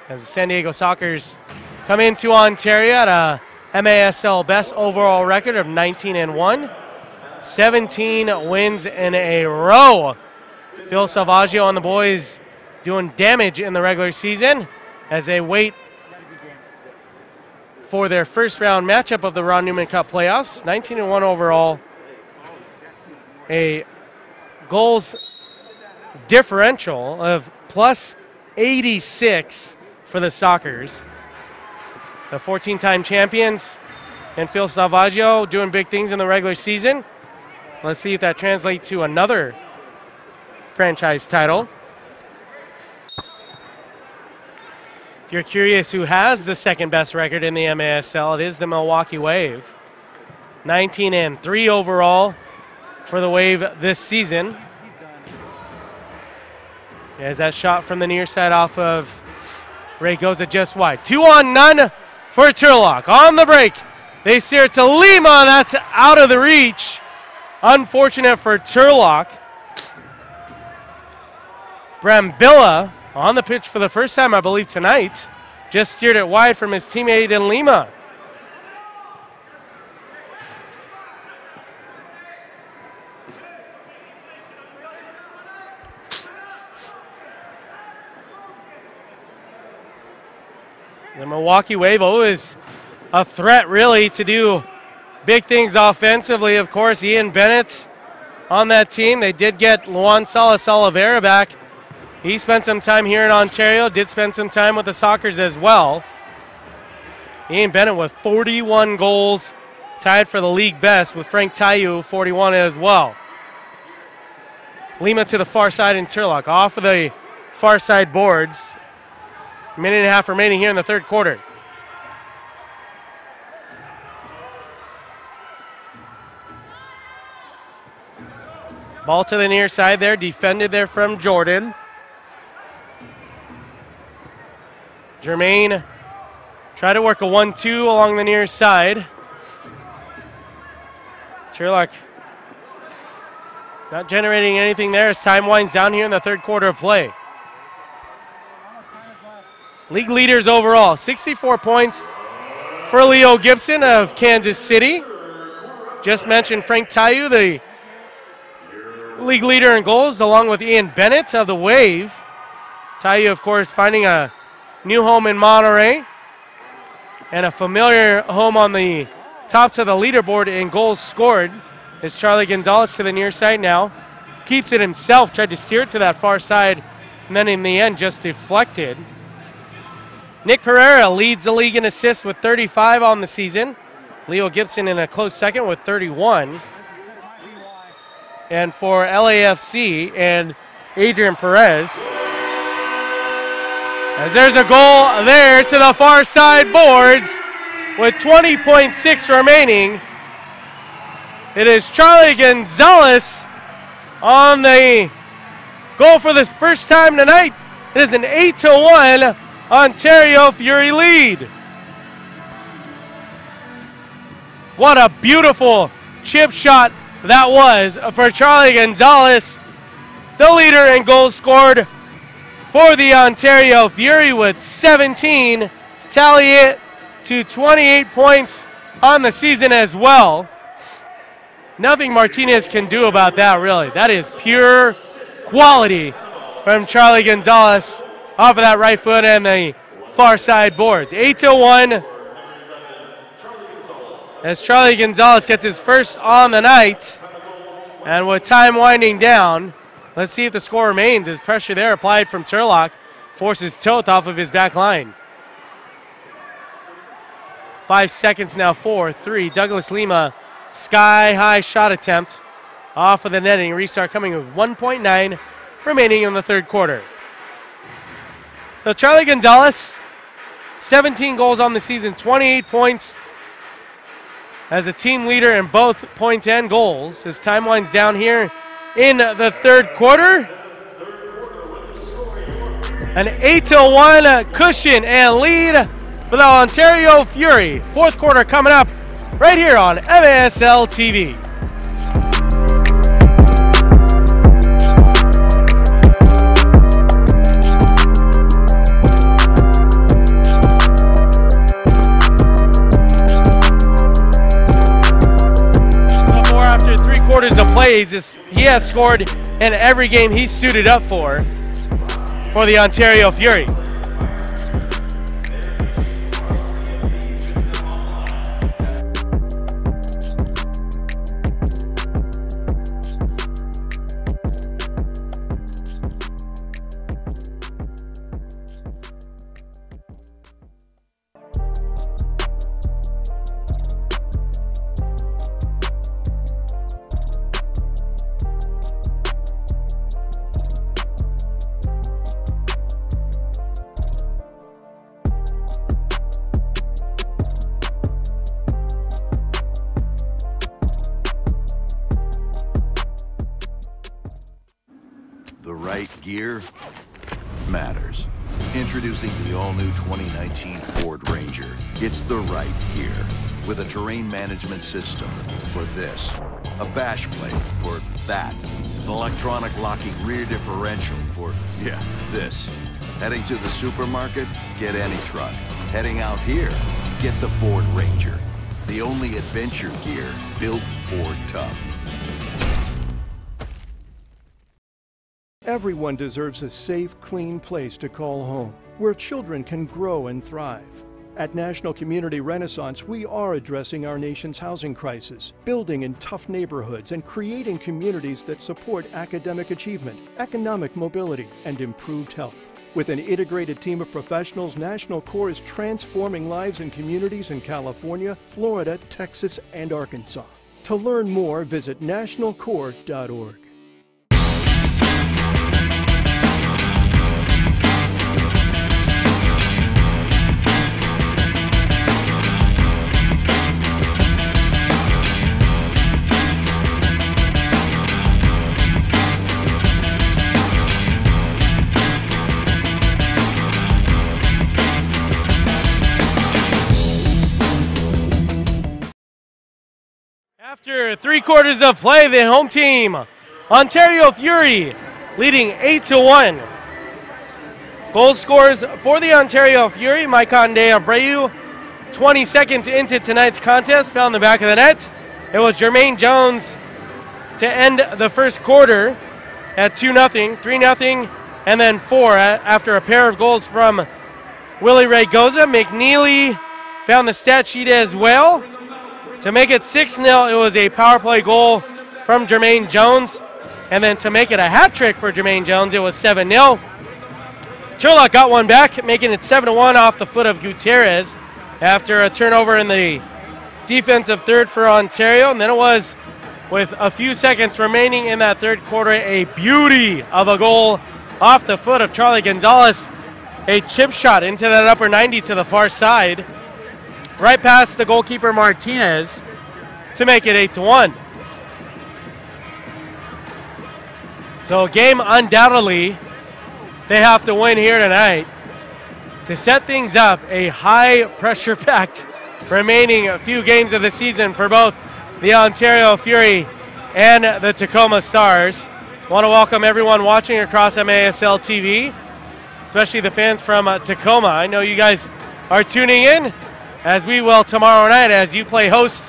As the San Diego Sockers come into Ontario at a MASL best overall record of 19-1, 17 wins in a row. Phil Salvaggio and the boys doing damage in the regular season as they wait for their first round matchup of the Ron Newman Cup playoffs. 19-1 overall. A goals differential of plus 86 for the Sockers. The 14-time champions and Phil Salvaggio doing big things in the regular season. Let's see if that translates to another franchise title. If you're curious who has the second best record in the MASL, it is the Milwaukee Wave. 19-3 overall for the Wave this season. As that shot from the near side off of Ray goes it just wide. 2-on-none for Turlock. On the break, they steer it to Lima. That's out of the reach. Unfortunate for Turlock. Brambilla on the pitch for the first time, I believe, tonight. Just steered it wide from his teammate in Lima. The Milwaukee Wave always a threat, really, to do big things offensively. Of course, Ian Bennett on that team. They did get Luan Salas Oliveira back. He spent some time here in Ontario, did spend some time with the Sockers as well. Ian Bennett with 41 goals, tied for the league best with Frank Tayu, 41 as well. Lima to the far side in Turlock, off of the far side boards. A minute and a half remaining here in the third quarter. Ball to the near side there, defended there from Jordan. Jermaine tried to work a 1-2 along the near side. Turlock not generating anything there as time winds down here in the third quarter of play. League leaders overall, 64 points for Leo Gibson of Kansas City. Just mentioned Frank Tayu, the league leader in goals, along with Ian Bennett of the Wave. Tayu, of course, finding a new home in Monterey and a familiar home on the tops of the leaderboard in goals scored. Is Charlie Gonzalez to the near side now. Keeps it himself, tried to steer it to that far side, and then in the end just deflected. Nick Pereira leads the league in assists with 35 on the season. Leo Gibson in a close second with 31. And for LAFC and Adrian Perez, as there's a goal there to the far side boards with 20.6 remaining. It is Charlie Gonzalez on the goal for the first time tonight. It is an 8-1 Ontario Fury lead. What a beautiful chip shot that was for Charlie Gonzalez, the leader in goals scored for the Ontario Fury with 17. Tally it to 28 points on the season as well. Nothing Martinez can do about that, really. That is pure quality from Charlie Gonzalez off of that right foot and the far side boards. 8-1 as Charlie Gonzalez gets his first on the night. And with time winding down, let's see if the score remains as pressure there applied from Turlock forces Toth off of his back line. 5 seconds now, 4, 3. Douglas Lima, sky-high shot attempt off of the netting. Restart coming with 1.9 remaining in the third quarter. So Charlie Gonzalez, 17 goals on the season, 28 points as a team leader in both points and goals. His time winds down here in the third quarter. An 8-1 cushion and lead for the Ontario Fury. Fourth quarter coming up right here on MASL TV. After 3 quarters of play, he has scored in every game he's suited up for the Ontario Fury. The right gear matters. Introducing the all-new 2019 Ford Ranger. It's the right gear with a terrain management system for this, a bash plate for that, an electronic locking rear differential for, yeah, this. Heading to the supermarket? Get any truck. Heading out here? Get the Ford Ranger. The only adventure gear built Ford tough. Everyone deserves a safe, clean place to call home, where children can grow and thrive. At National Community Renaissance, we are addressing our nation's housing crisis, building in tough neighborhoods and creating communities that support academic achievement, economic mobility, and improved health. With an integrated team of professionals, National Core is transforming lives and communities in California, Florida, Texas, and Arkansas. To learn more, visit nationalcore.org. After 3 quarters of play, the home team, Ontario Fury, leading 8-1. Goal scores for the Ontario Fury, Maikon de Abreu, 20 seconds into tonight's contest, found the back of the net. It was Jermaine Jones to end the first quarter at 2-0, 3-0, and then 4 after a pair of goals from Willie Ray Goza. McNeely found the stat sheet as well. To make it 6-0, it was a power play goal from Jermaine Jones. And then to make it a hat trick for Jermaine Jones, it was 7-0. Turlock got one back, making it 7-1 off the foot of Gutierrez after a turnover in the defensive third for Ontario. And then it was, with a few seconds remaining in that third quarter, a beauty of a goal off the foot of Charlie Gonzalez. A chip shot into that upper 90 to the far side, right past the goalkeeper Martinez to make it 8-1. So game undoubtedly they have to win here tonight to set things up. A high pressure packed remaining a few games of the season for both the Ontario Fury and the Tacoma Stars. Want to welcome everyone watching across MASL TV, especially the fans from Tacoma. I know you guys are tuning in, as we will tomorrow night as you play host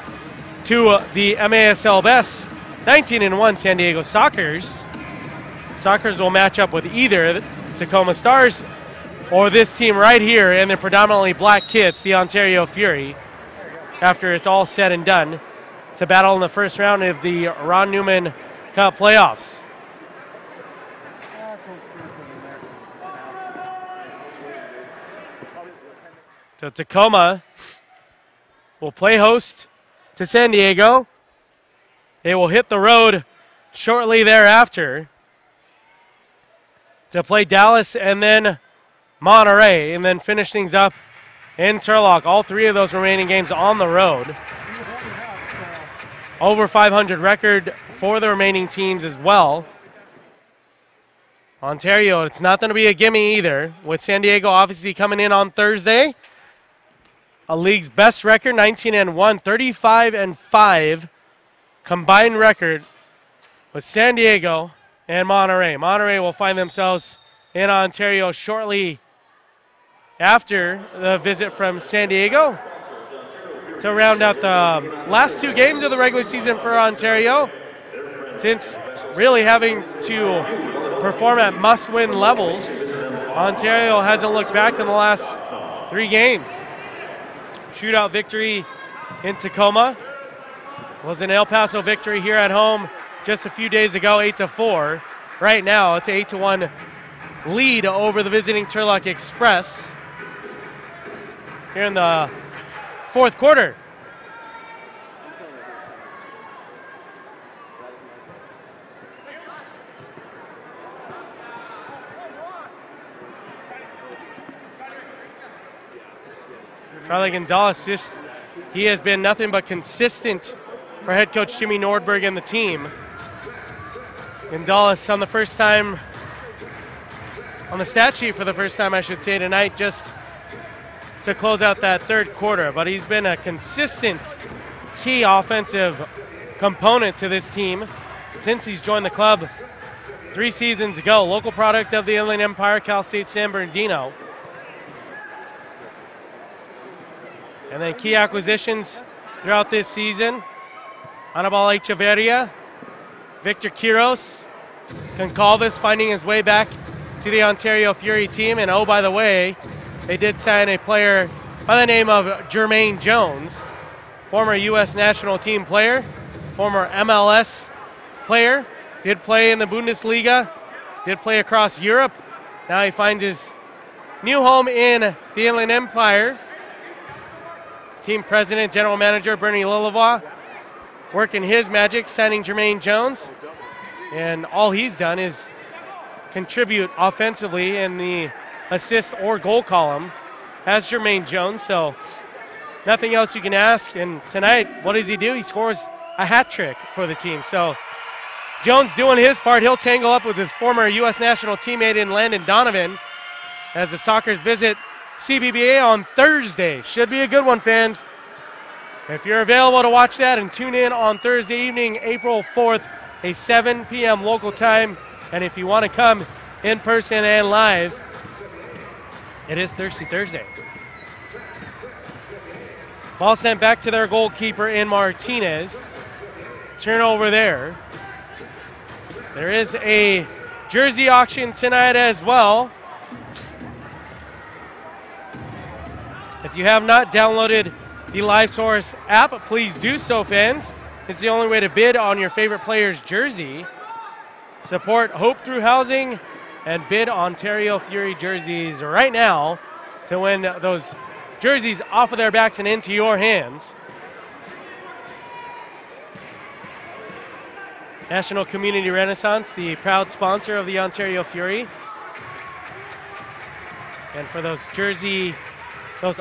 to the MASL Best 19-1 San Diego Sockers. Sockers will match up with either the Tacoma Stars or this team right here in the predominantly black kits, the Ontario Fury, after it's all said and done, to battle in the first round of the Ron Newman Cup playoffs. So Tacoma will play host to San Diego. They will hit the road shortly thereafter to play Dallas and then Monterey, and then finish things up in Turlock. All three of those remaining games on the road. Over 500 record for the remaining teams as well. Ontario, it's not going to be a gimme either, with San Diego obviously coming in on Thursday. A league's best record, 19-1, 35-5 combined record with San Diego and Monterey. Monterey will find themselves in Ontario shortly after the visit from San Diego to round out the last two games of the regular season for Ontario, since really having to perform at must-win levels. Ontario hasn't looked back in the last 3 games. Shootout victory in Tacoma was an El Paso victory here at home just a few days ago, 8-4. Right now, it's an 8-1 lead over the visiting Turlock Express here in the fourth quarter. Charlie Gonzalez, he has been nothing but consistent for head coach Jimmy Nordberg and the team. Gonzalez on the first time, on the stat sheet for the first time, I should say, tonight, just to close out that third quarter. But he's been a consistent key offensive component to this team since he's joined the club 3 seasons ago. Local product of the Inland Empire, Cal State San Bernardino. And then key acquisitions throughout this season: Anibal Echeverria, Victor Quiros, Concalves finding his way back to the Ontario Fury team. And oh, by the way, they did sign a player by the name of Jermaine Jones, former U.S. national team player, former MLS player, did play in the Bundesliga, did play across Europe. Now he finds his new home in the Inland Empire. Team president, general manager Bernie Lillivaugh working his magic, signing Jermaine Jones. And all he's done is contribute offensively in the assist or goal column as Jermaine Jones. So nothing else you can ask. And tonight, what does he do? He scores a hat trick for the team. So Jones doing his part. He'll tangle up with his former U.S. national teammate in Landon Donovan as the Sockers visit CBBA on Thursday. Should be a good one, fans. If you're available to watch that, and tune in on Thursday evening, April 4th, a 7 p.m. local time. And if you want to come in person and live, it is Thirsty Thursday. Ball sent back to their goalkeeper in Martinez. turnover there. There is a jersey auction tonight as well. If you have not downloaded the LiveSource app, please do so, fans. It's the only way to bid on your favorite player's jersey. Support Hope Through Housing and bid Ontario Fury jerseys right now to win those jerseys off of their backs and into your hands. National Community Renaissance, the proud sponsor of the Ontario Fury. And for those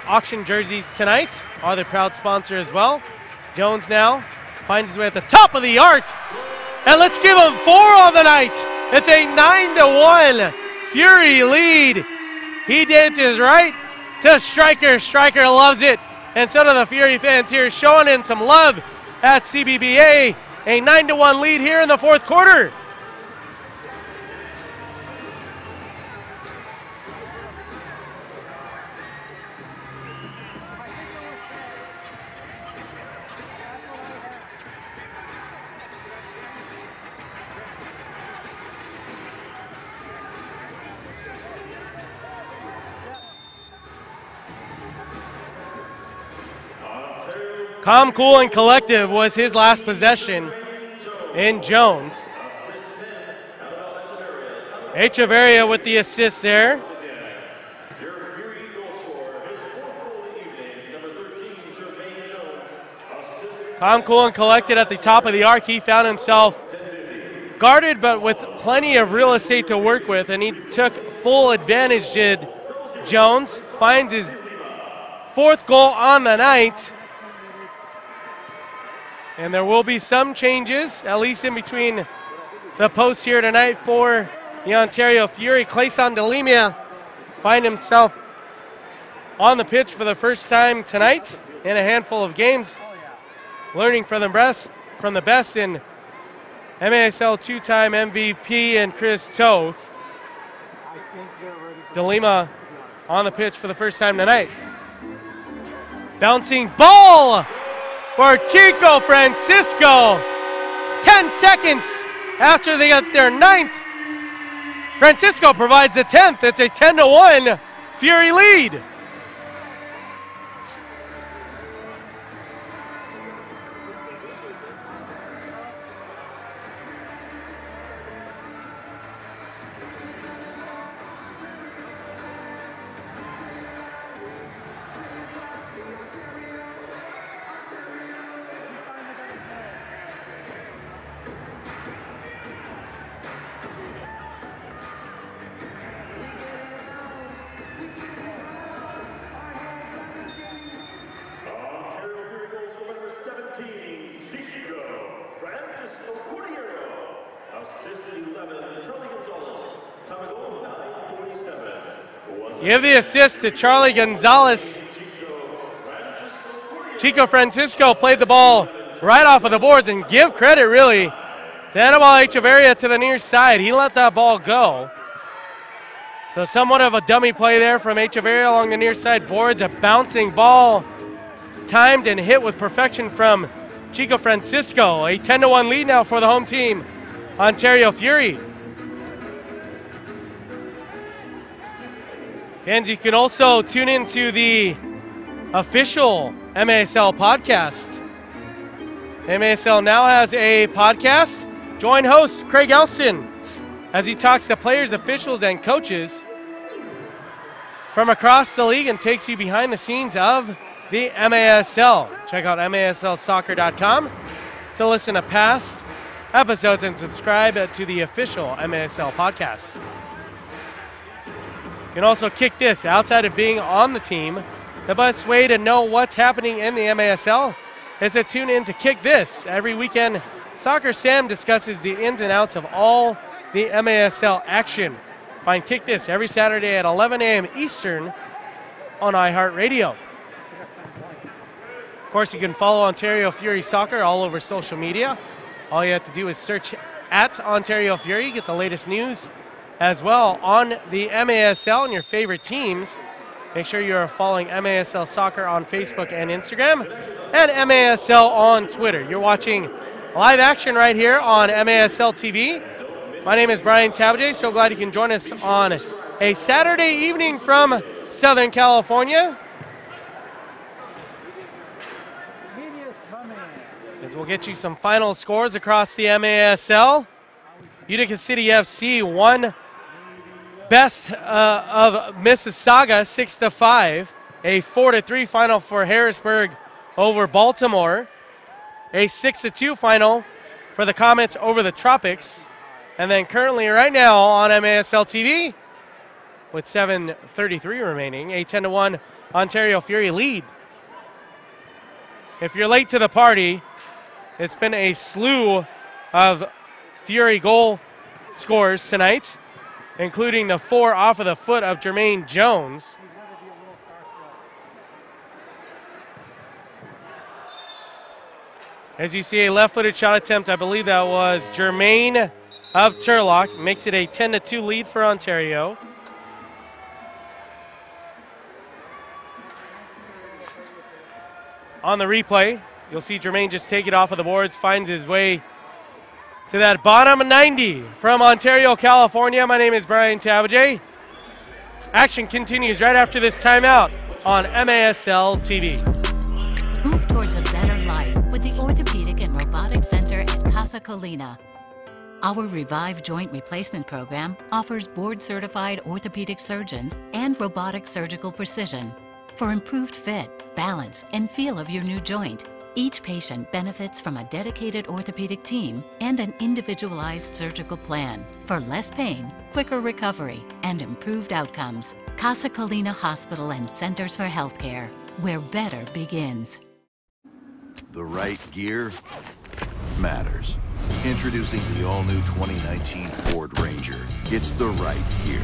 auction jerseys tonight are the proud sponsor as well. Jones now finds his way at the top of the arc. And let's give him 4 on the night. It's a 9-1 Fury lead. He dances right to Striker. Striker loves it. And so do the Fury fans here, showing in some love at CBBA. A 9-1 lead here in the fourth quarter. Calm, cool, and collective was his last possession in Jones. Echeverria with the assist there. Calm, cool, and collected at the top of the arc. He found himself guarded, but with plenty of real estate to work with, and he took full advantage, did Jones. Finds his 4th goal on the night. And there will be some changes, at least in between the posts here tonight for the Ontario Fury. Clayson DeLimia find himself on the pitch for the first time tonight in a handful of games, learning from the best in MASL 2-time MVP and Chris Toth. DeLima on the pitch for the first time tonight. Bouncing ball for Chico Francisco. 10 seconds after they got their 9th. Francisco provides the 10th. It's a 10-1 Fury lead. Give the assist to Charlie Gonzalez. Chico Francisco played the ball right off of the boards, and give credit really to Anibal Echeverria to the near side. He let that ball go. So somewhat of a dummy play there from Echeverria along the near side boards. A bouncing ball timed and hit with perfection from Chico Francisco. A 10-1 lead now for the home team, Ontario Fury. And you can also tune into the official MASL podcast. MASL now has a podcast. Join host Craig Elston as he talks to players, officials, and coaches from across the league and takes you behind the scenes of the MASL. Check out MASLsoccer.com to listen to past episodes and subscribe to the official MASL podcast. You can also kick this. Outside of being on the team, the best way to know what's happening in the MASL is to tune in to Kick This. Every weekend, Soccer Sam discusses the ins and outs of all the MASL action. Find Kick This every Saturday at 11 a.m. Eastern on iHeartRadio. Of course, you can follow Ontario Fury Soccer all over social media. All you have to do is search at Ontario Fury, get the latest news as well on the MASL and your favorite teams. Make sure you are following MASL Soccer on Facebook and Instagram, and MASL on Twitter. You're watching Live action right here on MASL TV. My name is Brian Tabajay. So glad you can join us on a Saturday evening from Southern California. As we'll get you some final scores across the MASL. Utica City FC won Best of Mississauga 6-5. A 4-3 final for Harrisburg over Baltimore. A 6-2 final for the Comets over the Tropics. And then currently right now on MASL TV, with 7:33 remaining, a 10-1 Ontario Fury lead. If you're late to the party, it's been a slew of Fury goal scores tonight, including the 4 off of the foot of Jermaine Jones. As you see, a left-footed shot attempt, I believe that was Jermaine of Turlock, makes it a 10-2 lead for Ontario. On the replay, you'll see Jermaine just take it off of the boards, finds his way to that bottom 90 from Ontario, California. My name is Brian Tabajay. Action continues right after this timeout on MASL TV. Move towards a better life with the Orthopedic and Robotic Center at Casa Colina. Our Revive Joint Replacement Program offers board-certified orthopedic surgeons and robotic surgical precision for improved fit, balance, and feel of your new joint. Each patient benefits from a dedicated orthopedic team and an individualized surgical plan for less pain, quicker recovery, and improved outcomes. Casa Colina Hospital and Centers for Healthcare, where better begins. The right gear matters. Introducing the all-new 2019 Ford Ranger. It's the right gear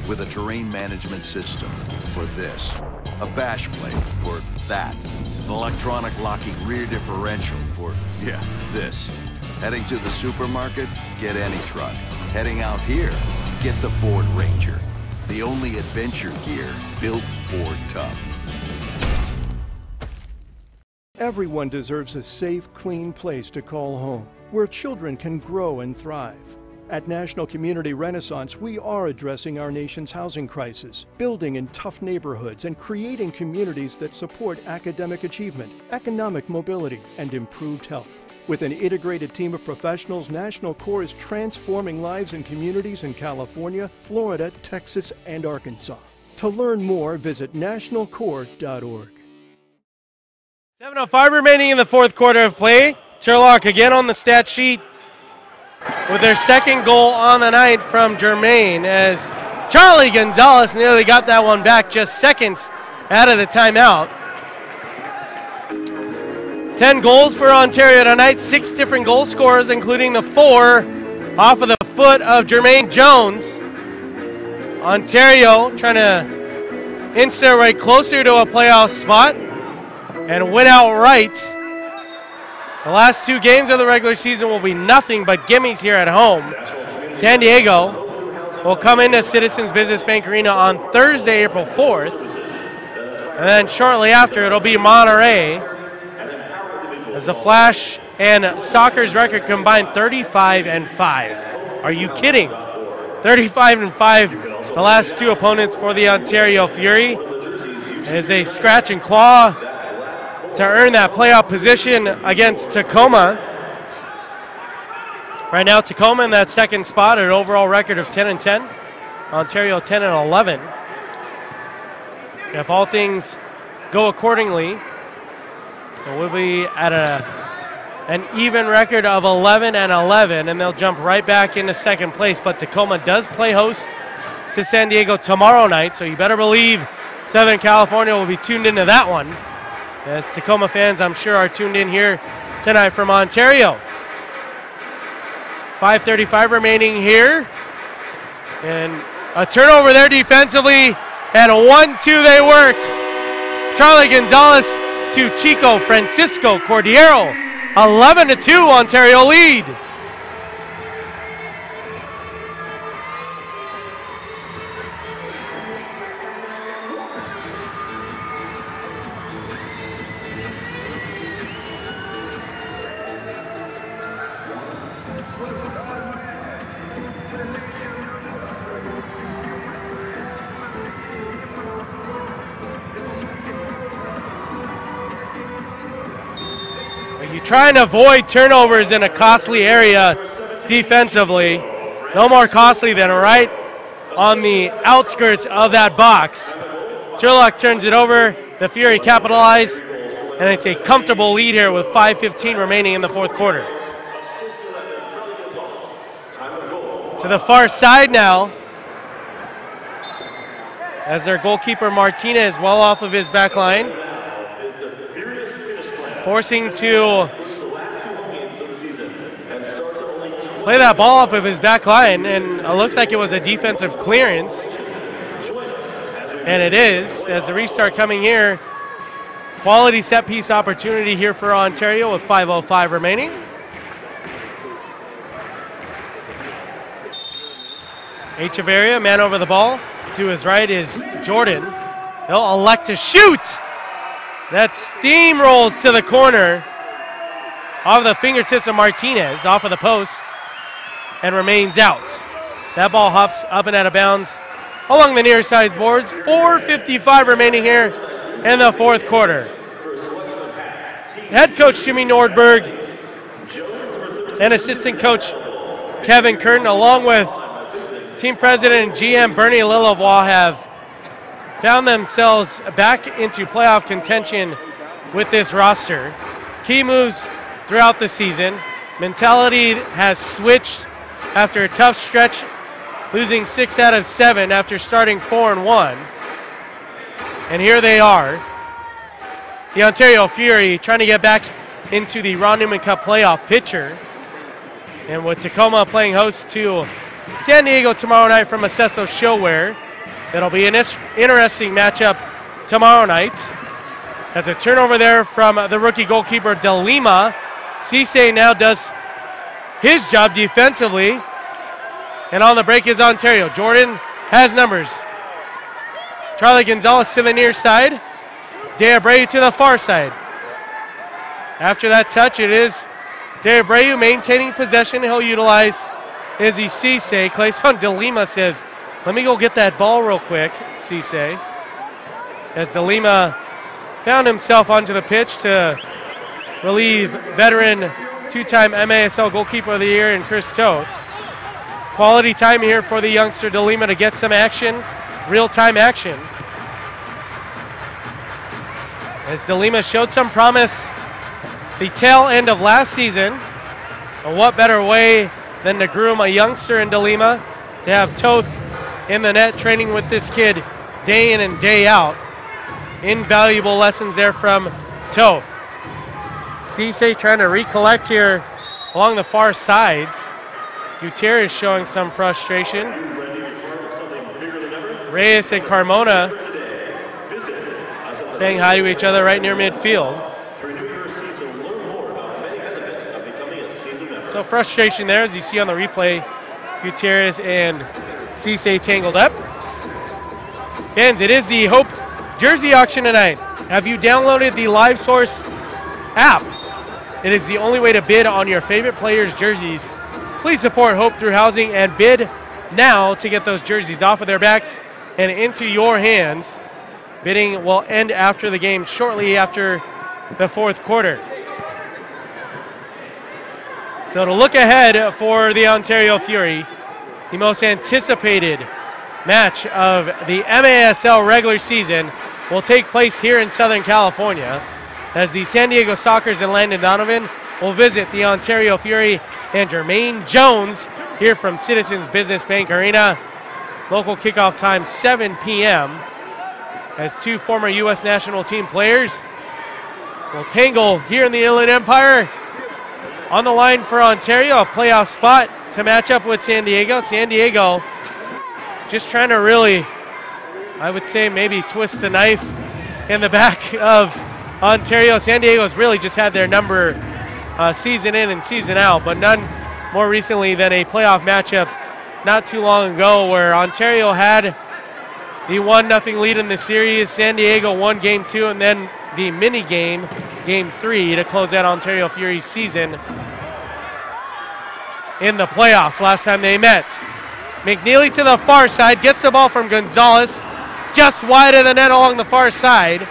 with a terrain management system for this, a bash plate for that, an electronic locking rear differential for, yeah, this. Heading to the supermarket? Get any truck. Heading out here? Get the Ford Ranger. The only adventure gear built Ford tough. Everyone deserves a safe, clean place to call home, where children can grow and thrive. At National Community Renaissance, we are addressing our nation's housing crisis, building in tough neighborhoods and creating communities that support academic achievement, economic mobility, and improved health. With an integrated team of professionals, National Core is transforming lives and communities in California, Florida, Texas, and Arkansas. To learn more, visit nationalcore.org. 7:05 remaining in the fourth quarter of play. Turlock again on the stat sheet with their second goal on the night from Jermaine, as Charlie Gonzalez nearly got that one back just seconds out of the timeout. 10 goals for Ontario tonight, 6 different goal scorers, including the 4 off of the foot of Jermaine Jones. Ontario trying to inch their way closer to a playoff spot and win outright. The last 2 games of the regular season will be nothing but gimmies here at home. San Diego will come into Citizens Business Bank Arena on Thursday, April 4th. And then shortly after, it'll be Monterey, as the Flash and Soccer's record combined 35-5. Are you kidding? 35-5, the last 2 opponents for the Ontario Fury, as they scratch and claw to earn that playoff position against Tacoma. Right now, Tacoma in that second spot at an overall record of 10-10. Ontario 10-11. If all things go accordingly, we'll be at an even record of 11-11, and they'll jump right back into second place. But Tacoma does play host to San Diego tomorrow night, so you better believe Southern California will be tuned into that one. As Tacoma fans, I'm sure, are tuned in here tonight from Ontario. 5:35 remaining here. And a turnover there defensively. And a 1-2 they work. Charlie Gonzalez to Chico Francisco Cordiero. 11-2 Ontario lead. You try and avoid turnovers in a costly area defensively. No more costly than right on the outskirts of that box. Turlock turns it over. The Fury capitalize, and it's a comfortable lead here with 5:15 remaining in the fourth quarter. To the far side now, as their goalkeeper Martinez well off of his back line, forcing to play that ball off of his back line, and it looks like it was a defensive clearance. And it is, as the restart coming here. Quality set piece opportunity here for Ontario with 5:05 remaining. Echeverria, man over the ball. To his right is Jordan. He'll elect to shoot. That steamrolls to the corner off the fingertips of Martinez, off of the post, and remains out. That ball hops up and out of bounds along the near side boards. 4:55 remaining here in the fourth quarter. Head coach Jimmy Nordberg and assistant coach Kevin Curtin, along with team president and GM Bernie Lilavois, have found themselves back into playoff contention with this roster. Key moves throughout the season. Mentality has switched after a tough stretch, losing 6 out of 7 after starting 4-1. And here they are, the Ontario Fury, trying to get back into the Ron Newman Cup playoff picture. And with Tacoma playing host to San Diego tomorrow night from Acesso Showware, that'll be an interesting matchup tomorrow night. As a turnover there from the rookie goalkeeper De Lima. Cisse now does his job defensively. And on the break is Ontario. Jordan has numbers. Charlie Gonzalez to the near side. De Abreu to the far side. After that touch, it is De Abreu maintaining possession. He'll utilize Izzy Cisse. Clayson De Lima says, let me go get that ball real quick, Cisse. As De Lima found himself onto the pitch to relieve veteran two-time MASL goalkeeper of the year in Chris Toth. Quality time here for the youngster De Lima to get some action, real-time action. As De Lima showed some promise the tail end of last season, and what better way than to groom a youngster in De Lima, to have Toth in the net training with this kid day in and day out. Invaluable lessons there from Toth. Cisse trying to recollect here along the far sides. Gutierrez showing some frustration. Reyes and Carmona saying hi to each other right near midfield. So frustration there, as you see on the replay. Gutierrez and Cisse tangled up. Fans, it is the Hope jersey auction tonight. Have you downloaded the Live Source app? It is the only way to bid on your favorite players' jerseys. Please support Hope through housing and bid now to get those jerseys off of their backs and into your hands. Bidding will end after the game, shortly after the fourth quarter. So to look ahead for the Ontario Fury, the most anticipated match of the MASL regular season will take place here in Southern California, as the San Diego Sockers and Landon Donovan will visit the Ontario Fury and Jermaine Jones here from Citizens Business Bank Arena. Local kickoff time 7 p.m. as two former U.S. national team players will tangle here in the Inland Empire. On the line for Ontario, a playoff spot to match up with San Diego. San Diego just trying to really, I would say, maybe twist the knife in the back of Ontario. San Diego's really just had their number season in and season out, but none more recently than a playoff matchup not too long ago where Ontario had the 1-0 lead in the series. San Diego won Game 2 and then the mini game, Game 3, to close out Ontario Fury's season in the playoffs last time they met. McNeely to the far side, gets the ball from Gonzalez, just wide of the net along the far side.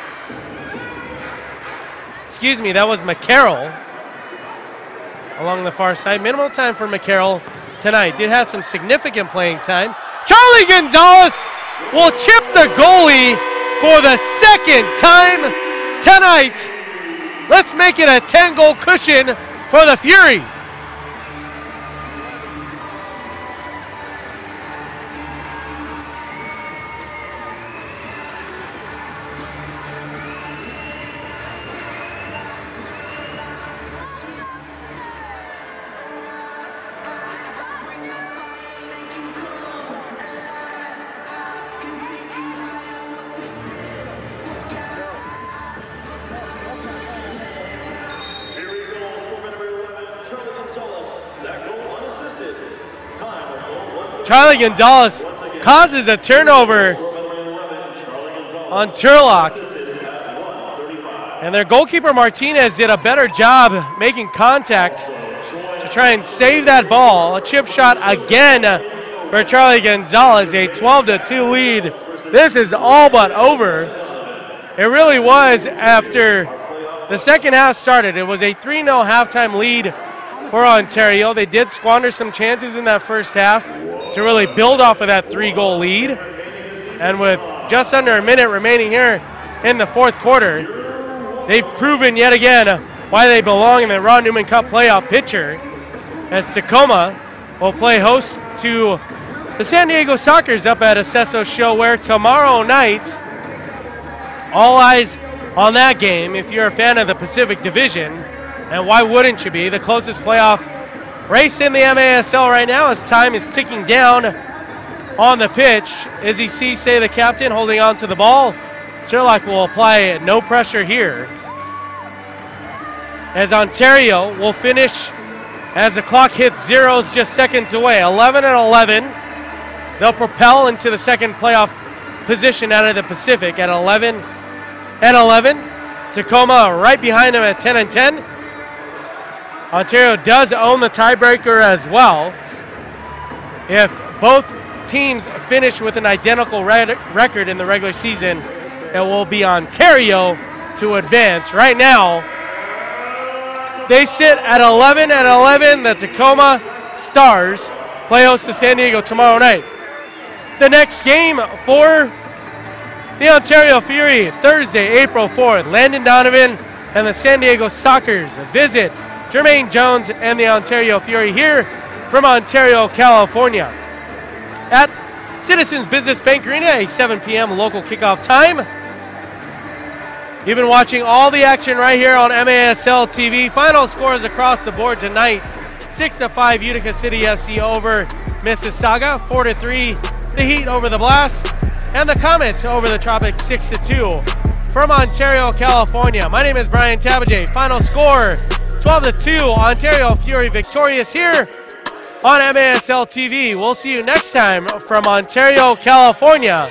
Excuse me, that was McCarroll. along the far side. Minimal time for McCarroll tonight. Did have some significant playing time. Charlie Gonzalez will chip the goalie for the second time tonight. Let's make it a 10-goal cushion for the Fury. Charlie Gonzalez causes a turnover on Turlock. And their goalkeeper Martinez did a better job making contact to try and save that ball. A chip shot again for Charlie Gonzalez, a 12-2 lead. This is all but over. It really was after the second half started. It was a 3-0 halftime lead for Ontario. They did squander some chances in that first half to really build off of that 3-goal lead. And with just under a minute remaining here in the fourth quarter, they've proven yet again why they belong in the Ron Newman Cup playoff picture, as Tacoma will play host to the San Diego Sockers up at Acesso Show, where tomorrow night, all eyes on that game if you're a fan of the Pacific Division. And why wouldn't you be? The closest playoff race in the MASL right now as time is ticking down on the pitch. Izzy Cisse, the captain, holding on to the ball. Turlock will apply no pressure here, as Ontario will finish as the clock hits zeros just seconds away. 11-11. They'll propel into the second playoff position out of the Pacific at 11-11. Tacoma right behind them at 10-10. Ontario does own the tiebreaker as well. If both teams finish with an identical record in the regular season, it will be Ontario to advance. Right now, they sit at 11-11. The Tacoma Stars play host to San Diego tomorrow night. The next game for the Ontario Fury, Thursday, April 4th. Landon Donovan and the San Diego Sockers visit Jermaine Jones and the Ontario Fury here from Ontario, California, at Citizens Business Bank Arena, a 7 p.m. local kickoff time. You've been watching all the action right here on MASL TV. Final scores across the board tonight: 6-5 Utica City FC over Mississauga, 4-3 the Heat over the Blast, and the Comets over the Tropics, 6-2 from Ontario, California. My name is Brian Tabajay. Final score: 12-2, Ontario Fury victorious here on MASL TV. We'll see you next time from Ontario, California.